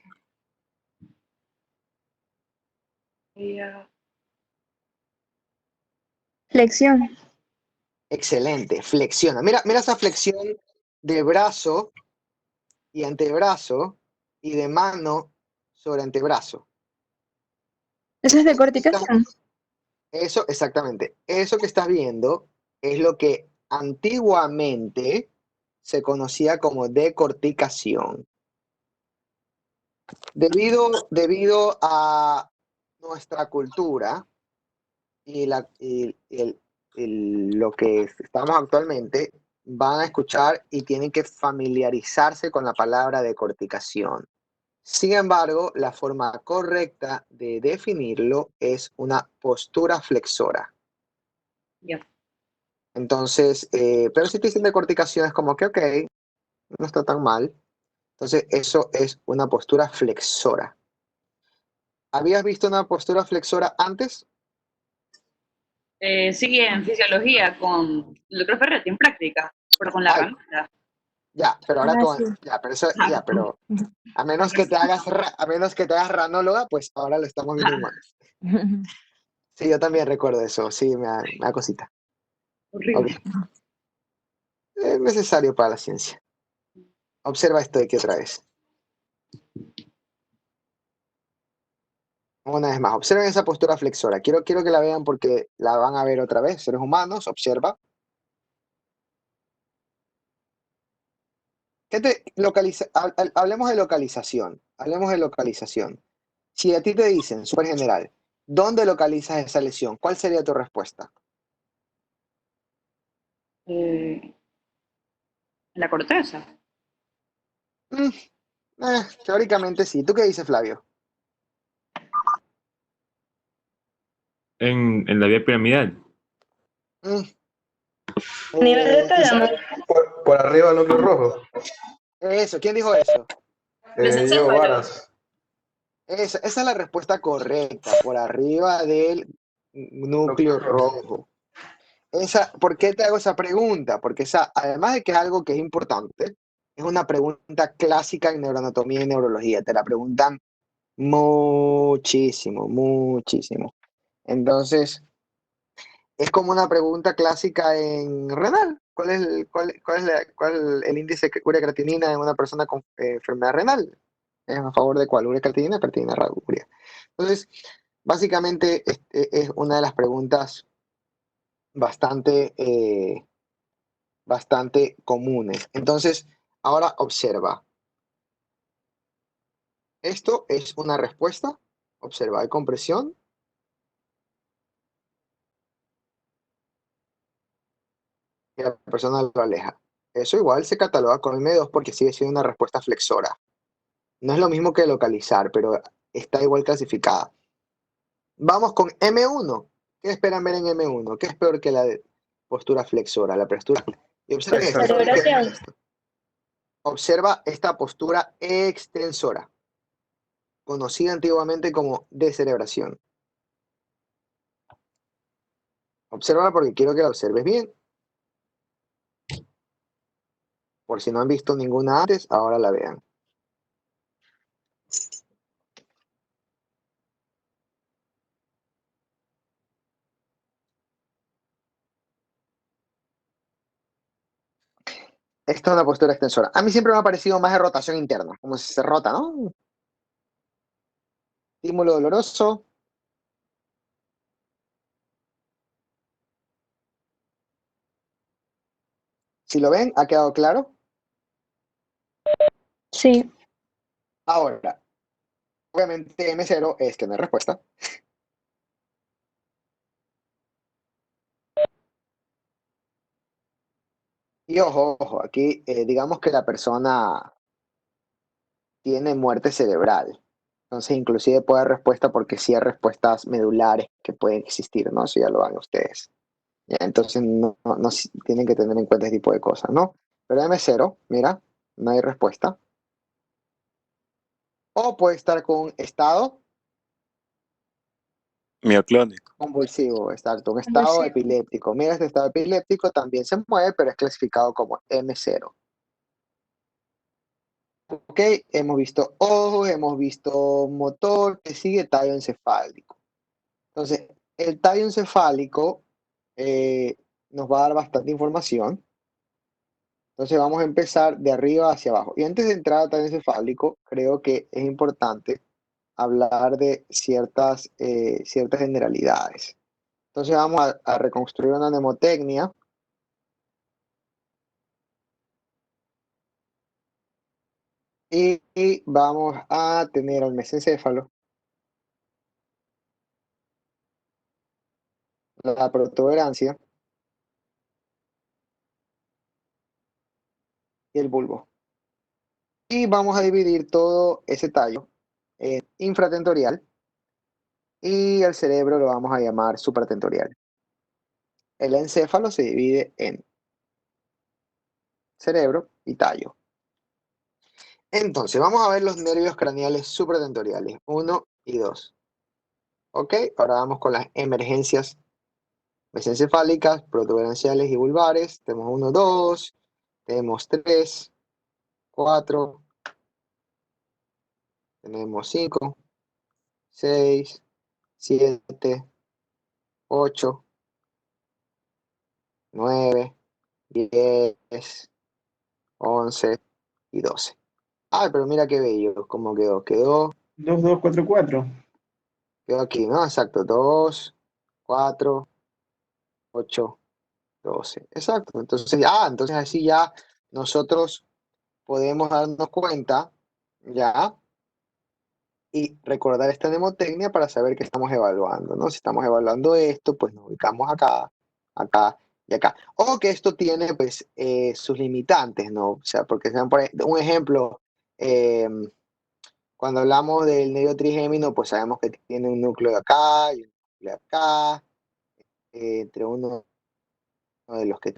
Flexión. Excelente, flexiona. Mira esa flexión de brazo y antebrazo y de mano sobre antebrazo. Eso es de Eso que estás- corticación. Eso, exactamente. Eso que estás viendo es lo que antiguamente se conocía como decorticación. Debido a nuestra cultura y lo que estamos actualmente, van a escuchar y tienen que familiarizarse con la palabra decorticación. Sin embargo, la forma correcta de definirlo es una postura flexora. Ya. Entonces, pero si te dicen decorticación es como que, ok, no está tan mal. Entonces, eso es una postura flexora. ¿Habías visto una postura flexora antes? Sí, en fisiología, lo creo que fue en práctica, pero con la Ay, herramienta. ya, pero ahora Ah, sí. ya, pero eso, Ah, ya, pero a menos que te hagas, a menos que te hagas ranóloga, pues ahora lo estamos viendo en humanos. Sí, yo también recuerdo eso, sí, me da cosita. Ok, horrible. es necesario para la ciencia. Observa esto de aquí otra vez. Una vez más, observen esa postura flexora. Quiero que la vean porque la van a ver otra vez. Seres humanos, observa. Hablemos de localización. Hablemos de localización. Si a ti te dicen, súper general, ¿dónde localizas esa lesión? ¿Cuál sería tu respuesta? En la corteza. Mm, teóricamente sí. ¿Tú qué dices, Flavio? En la vía piramidal. Mm, Nivel de quizá- tálamo. Por arriba del núcleo rojo. eso, ¿quién dijo eso? Yo, Varas. Esa es la respuesta correcta, por arriba del núcleo rojo. ¿Por qué te hago esa pregunta? Porque además de que es algo que es importante, es una pregunta clásica en neuroanatomía y neurología. Te la preguntan muchísimo, muchísimo. Entonces, es como una pregunta clásica en renal. ¿Cuál es el índice de urea-creatinina en una persona con enfermedad renal? ¿Es a favor de cuál? ¿Urea-creatinina? Creatinina, urea. Entonces, básicamente, es una de las preguntas bastante, bastante comunes. Entonces, ahora observa. Esto es una respuesta. Observa, hay compresión. Y la persona lo aleja. Eso igual se cataloga con M2 porque sigue siendo una respuesta flexora. No es lo mismo que localizar, pero está igual clasificada. Vamos con M1. ¿Qué esperan ver en M1? ¿Qué es peor que la postura flexora? La postura. Y observen esto. Celebración. Observa esta postura extensora, conocida antiguamente como descerebración. Obsérvala porque quiero que la observes bien. Por si no han visto ninguna antes, ahora la vean. Esta es una postura extensora. A mí siempre me ha parecido más de rotación interna, como si se rota, ¿no? Estímulo doloroso. Si lo ven, ¿ha quedado claro? Sí. Ahora, Obviamente M0 es que no hay respuesta. Y ojo, aquí digamos que la persona tiene muerte cerebral. Entonces, inclusive puede haber respuesta porque sí hay respuestas medulares que pueden existir, ¿no? Eso ya lo van ustedes. Ya, entonces, no tienen que tener en cuenta ese tipo de cosas, ¿no? Pero M0, mira, no hay respuesta. O puede estar con estado Mioclónico. convulsivo, exacto, un estado epiléptico. Mira, este estado epiléptico también se mueve, pero es clasificado como M0. Ok, hemos visto ojos, hemos visto motor, que sigue tallo encefálico. Entonces, el tallo encefálico nos va a dar bastante información. Entonces, vamos a empezar de arriba hacia abajo. Y antes de entrar al tallo encefálico, creo que es importante hablar de ciertas generalidades. Entonces, vamos a reconstruir una mnemotecnia. Y vamos a tener al mesencéfalo, la protuberancia y el bulbo. Y vamos a dividir todo ese tallo en infratentorial y el cerebro lo vamos a llamar supratentorial. El encéfalo se divide en cerebro y tallo. Entonces, vamos a ver los nervios craneales supratentoriales, 1 y 2. Ok, ahora vamos con las emergencias mesencefálicas, protuberanciales y vulvares. Tenemos 1, 2, tenemos 3, 4, tenemos 5, 6, 7, 8, 9, 10, 11 y 12. Ay, pero mira qué bello, cómo quedó. Quedó 2, 2, 4, 4. aquí, ¿no? Exacto, 2, 4, 8, 12. Exacto. Entonces así ya nosotros podemos darnos cuenta, ya, y recordar esta mnemotecnia para saber qué estamos evaluando, ¿no? Si estamos evaluando esto, pues nos ubicamos acá, acá y acá. O que esto tiene, pues, sus limitantes, ¿no? O sea, porque sean por un ejemplo, cuando hablamos del nervio trigémino, pues sabemos que tiene un núcleo acá y un núcleo acá, entre uno de los que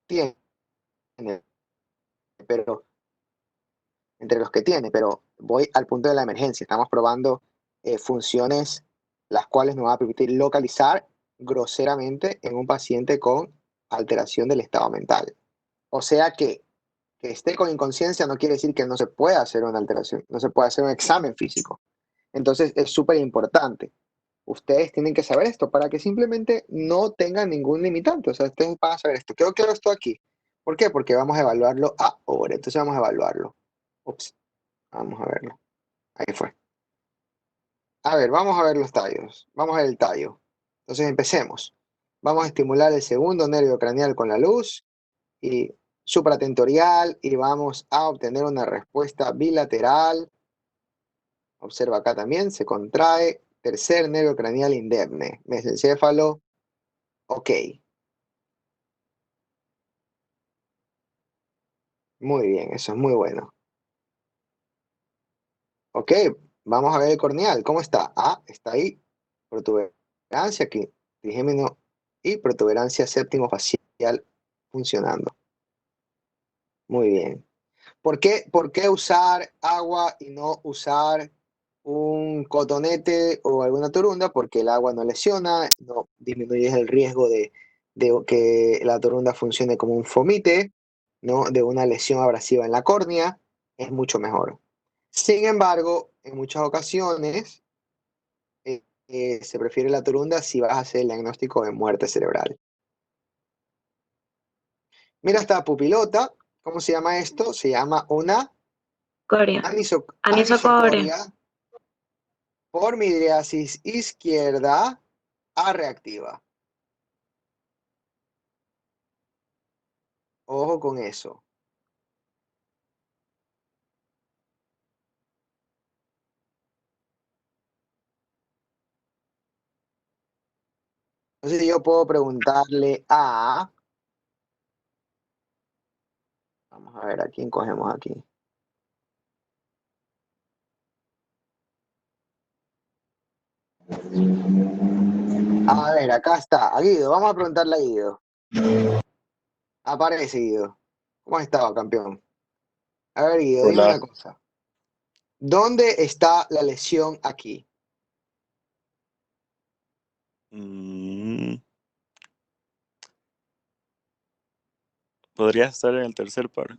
tiene, pero entre los que tiene, pero voy al punto de la emergencia. Estamos probando funciones las cuales nos van a permitir localizar groseramente en un paciente con alteración del estado mental. O sea que esté con inconsciencia no quiere decir que no se pueda hacer una alteración, no se puede hacer un examen físico. Entonces es súper importante. Ustedes tienen que saber esto para que simplemente no tengan ningún limitante. O sea, ustedes van a saber esto. ¿Quedó claro esto aquí? ¿Por qué? Porque vamos a evaluarlo ahora. Entonces vamos a evaluarlo. Ups. Vamos a verlo. Ahí fue. A ver, vamos a ver los tallos. Vamos a ver el tallo. Entonces empecemos. Vamos a estimular el segundo nervio craneal con la luz y supratentorial y vamos a obtener una respuesta bilateral. Observa acá también, se contrae. Tercer nervio craneal indemne. Mesencéfalo. Ok. Muy bien, eso es muy bueno. Ok, vamos a ver el corneal. ¿Cómo está? Ah, está ahí. Protuberancia aquí. Trigémino y protuberancia séptimo facial funcionando. Muy bien. ¿Por qué usar agua y no usar un cotonete o alguna torunda? Porque el agua no lesiona, no disminuye el riesgo de que la torunda funcione como un fomite, ¿no? De una lesión abrasiva en la córnea, es mucho mejor. Sin embargo, en muchas ocasiones se prefiere la torunda si vas a hacer el diagnóstico de muerte cerebral. Mira esta pupilota, ¿cómo se llama esto? Se llama una anisocoria por midriasis izquierda A reactiva. Ojo con eso. Entonces yo puedo preguntarle a... Vamos a ver a quién cogemos aquí. A ver, acá está. A Guido, vamos a preguntarle a Guido. Aparece Guido. ¿Cómo has estado, campeón? A ver, Guido, dime Hola. una cosa. ¿Dónde está la lesión aquí? Podría estar en el tercer par.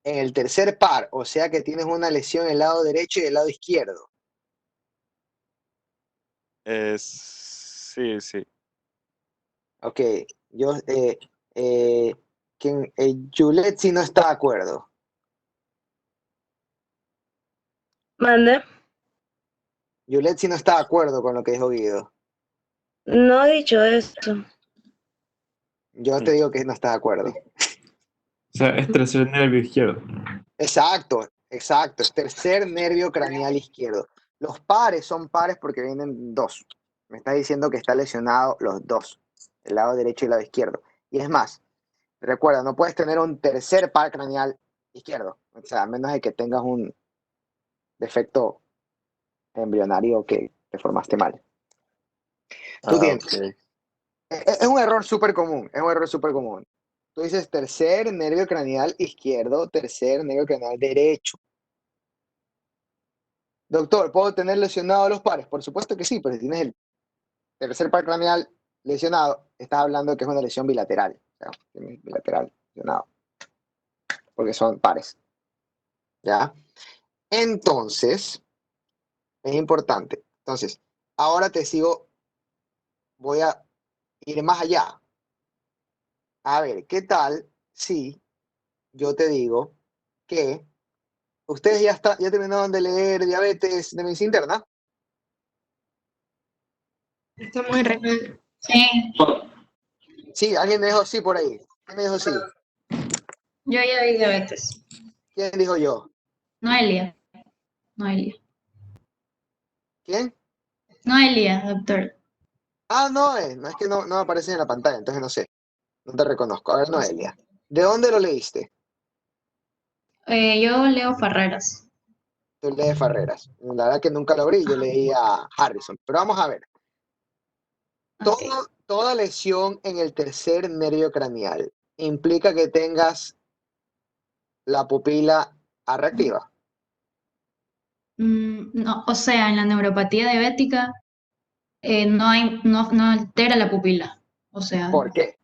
En el tercer par, o sea que tienes una lesión en el lado derecho y el lado izquierdo. Sí, sí. Ok, yo, Juliet sí no está de acuerdo. Mande. Juliet sí no está de acuerdo con lo que dijo Guido. No he dicho esto. Yo te digo que no está de acuerdo. O sea, es tercer nervio izquierdo. Exacto, exacto. Es tercer nervio craneal izquierdo. Los pares son pares porque vienen dos. Me está diciendo que está lesionado los dos, el lado derecho y el lado izquierdo. Y es más, recuerda, no puedes tener un tercer par craneal izquierdo. O sea, a menos de que tengas un defecto embrionario que te formaste mal. Tú tienes. Ok. Es un error súper común, es un error súper común. Tú dices tercer nervio craneal izquierdo, tercer nervio craneal derecho. Doctor, ¿puedo tener lesionado los pares? Por supuesto que sí, pero si tienes el tercer par craneal lesionado, estás hablando que es una lesión bilateral. O sea, tienes bilateral lesionado. Porque son pares. ¿Ya? Entonces, es importante. Entonces, ahora te sigo, voy a ir más allá. A ver, ¿qué tal si yo te digo que ustedes ya terminaron de leer Diabetes de Medicina Interna? Está muy renal. Sí, Sí, alguien me dijo sí por ahí. ¿Quién me dijo sí? yo ya vi diabetes. ¿Quién dijo yo? Noelia. Noelia. ¿Quién? Noelia, doctor. Ah, no, no es que no aparece en la pantalla, entonces no sé. No te reconozco. A ver, Noelia. ¿De dónde lo leíste? Yo leo Farreras. Tú lees Farreras. La verdad que nunca lo abrí, yo leí a Harrison. Pero vamos a ver. Ok. Toda lesión en el tercer nervio craneal implica que tengas la pupila reactiva. No, o sea, en la neuropatía diabética no altera la pupila. O sea, ¿Por qué?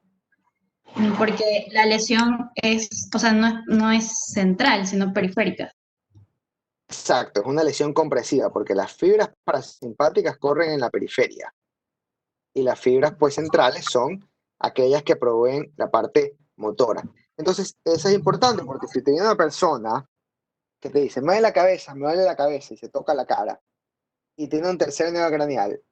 porque la lesión es, o sea, no es central, sino periférica. Exacto, es una lesión compresiva porque las fibras parasimpáticas corren en la periferia y las fibras pues centrales son aquellas que proveen la parte motora. Entonces, eso es importante porque si te viene una persona que te dice, me duele la cabeza y se toca la cara y tiene un tercer nervio craneal,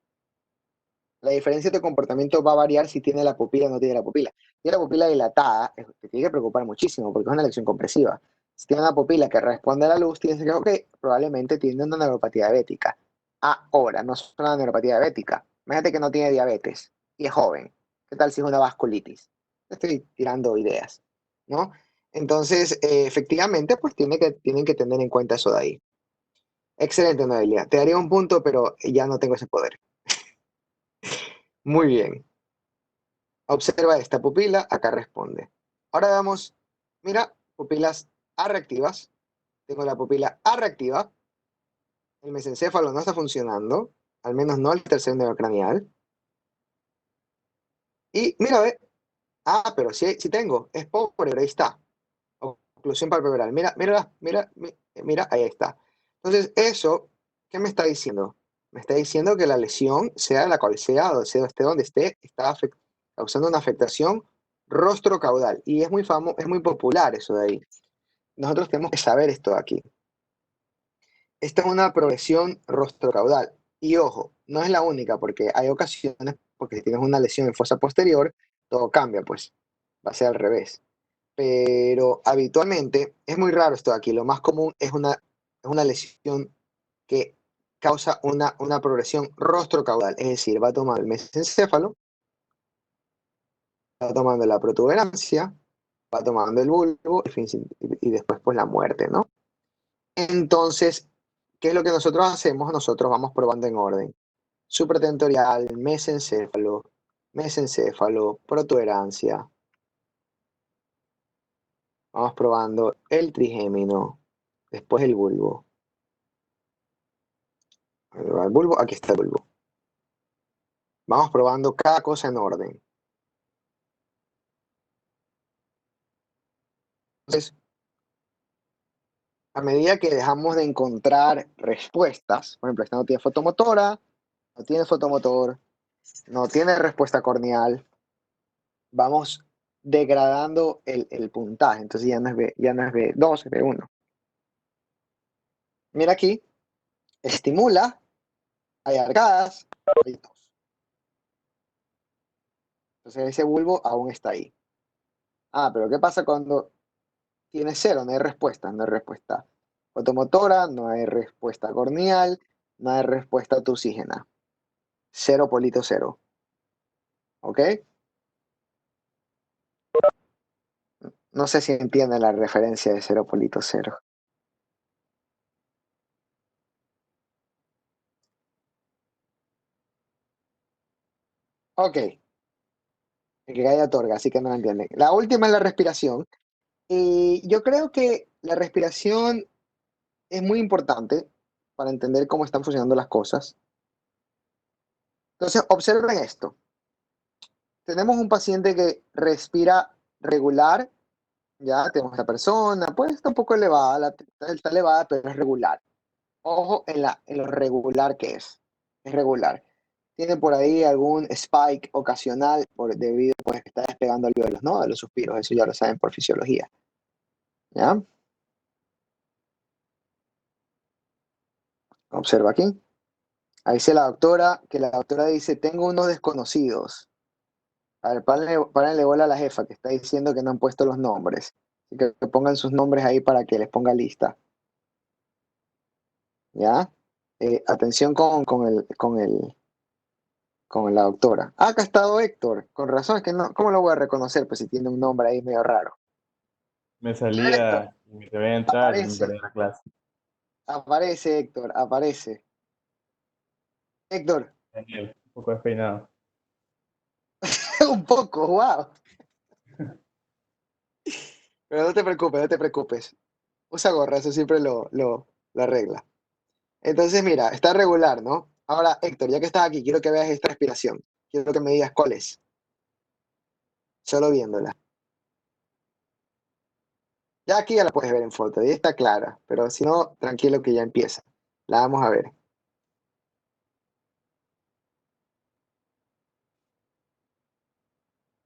la diferencia de comportamiento va a variar si tiene la pupila o no tiene la pupila. Si tiene la pupila dilatada, te tiene que preocupar muchísimo porque es una lesión compresiva. Si tiene una pupila que responde a la luz, tienes que decir, ok, probablemente tiene una neuropatía diabética. Ahora, no es una neuropatía diabética. Imagínate que no tiene diabetes y es joven. ¿Qué tal si es una vasculitis? Estoy tirando ideas, ¿no? Entonces, efectivamente, pues tienen que tener en cuenta eso de ahí. Excelente, Noelia. Te daría un punto, pero ya no tengo ese poder. Muy bien. Observa esta pupila, acá responde. Ahora veamos, mira, pupilas A reactivas. Tengo la pupila A reactiva. El mesencéfalo no está funcionando, al menos no el tercer nervio craneal. Y mira, ve. Pero sí tengo, es pobre, pero ahí está. Oclusión palpebral. Mira, ahí está. Entonces, eso, ¿qué me está diciendo? Me está diciendo que la lesión, sea la cual sea, o sea, esté donde esté, está causando una afectación rostro-caudal. Y es muy es muy popular eso de ahí. Nosotros tenemos que saber esto de aquí. Esta es una progresión rostro-caudal. Y ojo, no es la única, porque hay ocasiones, porque si tienes una lesión en fosa posterior, todo cambia, pues. Va a ser al revés. Pero habitualmente, es muy raro esto de aquí. Lo más común es una lesión que causa una progresión rostro-caudal. Es decir, va a tomar el mesencéfalo va tomando la protuberancia, va tomando el bulbo y después pues la muerte, ¿no? Entonces, ¿qué es lo que nosotros hacemos? Nosotros vamos probando en orden. Supratentorial, mesencéfalo, protuberancia. Vamos probando el trigémino, después el bulbo. El bulbo, aquí está el bulbo. Vamos probando cada cosa en orden. Entonces, a medida que dejamos de encontrar respuestas, por ejemplo, esta no tiene fotomotora, no tiene fotomotor, no tiene respuesta corneal, vamos degradando el puntaje. Entonces ya no es B2, es B1. Mira aquí, estimula, hay arcadas, hay 2. Entonces ese bulbo aún está ahí. Ah, pero ¿qué pasa cuando tiene 0? No hay respuesta, no hay respuesta fotomotora, no hay respuesta corneal, no hay respuesta tusígena. 0 polito 0. ¿Ok? No sé si entienden la referencia de 0 polito 0. Ok. El que calla otorga, así que no la entienden. La última es la respiración. Y yo creo que la respiración es muy importante para entender cómo están funcionando las cosas. Entonces, observen esto. Tenemos un paciente que respira regular. Ya tenemos a esta persona, pues está un poco elevada, está elevada, pero es regular. Ojo en lo regular que es regular. Tiene por ahí algún spike ocasional debido pues que está despegando alvéolos, ¿no? De los suspiros, eso ya lo saben por fisiología. ¿Ya? Observa aquí. Ahí dice la doctora, que la doctora dice, tengo unos desconocidos. A ver, párenle bola a la jefa que está diciendo que no han puesto los nombres. Así que pongan sus nombres ahí para que les ponga lista. ¿Ya? Atención con la doctora. Ah, acá ha estado Héctor. Con razón, es que no, ¿cómo lo voy a reconocer? Pues si tiene un nombre ahí medio raro. Me salía y me debía entrar y me perdí la clase. Aparece Héctor, aparece. Héctor. Daniel, un poco despeinado. Un poco, wow. Pero no te preocupes, no te preocupes. Usa gorra, eso siempre lo arregla. Entonces, mira, está regular, ¿no? Ahora, Héctor, ya que estás aquí, quiero que veas esta respiración. Quiero que me digas cuál es. Solo viéndola. Ya aquí ya la puedes ver en foto, ahí está clara, pero si no, tranquilo que ya empieza. La vamos a ver.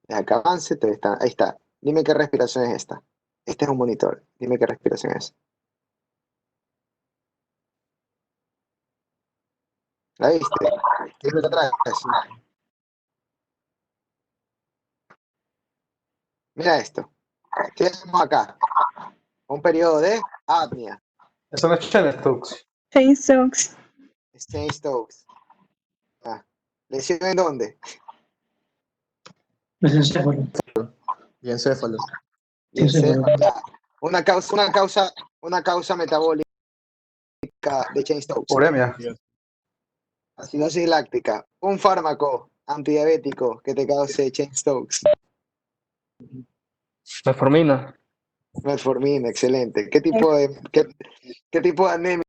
Deja que avance, ahí está. Dime qué respiración es esta. Este es un monitor. Dime qué respiración es. ¿La viste? ¿Qué es lo que traes? Mira esto. ¿Qué hacemos acá? Un periodo de apnea. Eso no es Cheyne-Stokes. Cheyne-Stokes. Cheyne-Stokes. Ah. ¿Lesión en dónde? Mesencéfalo. Y encéfalo. Y una causa metabólica de Cheyne-Stokes. Uremia. Acidosis láctica. Un fármaco antidiabético que te cause Cheyne-Stokes. Metformina. Metformina, excelente. ¿Qué tipo de anemia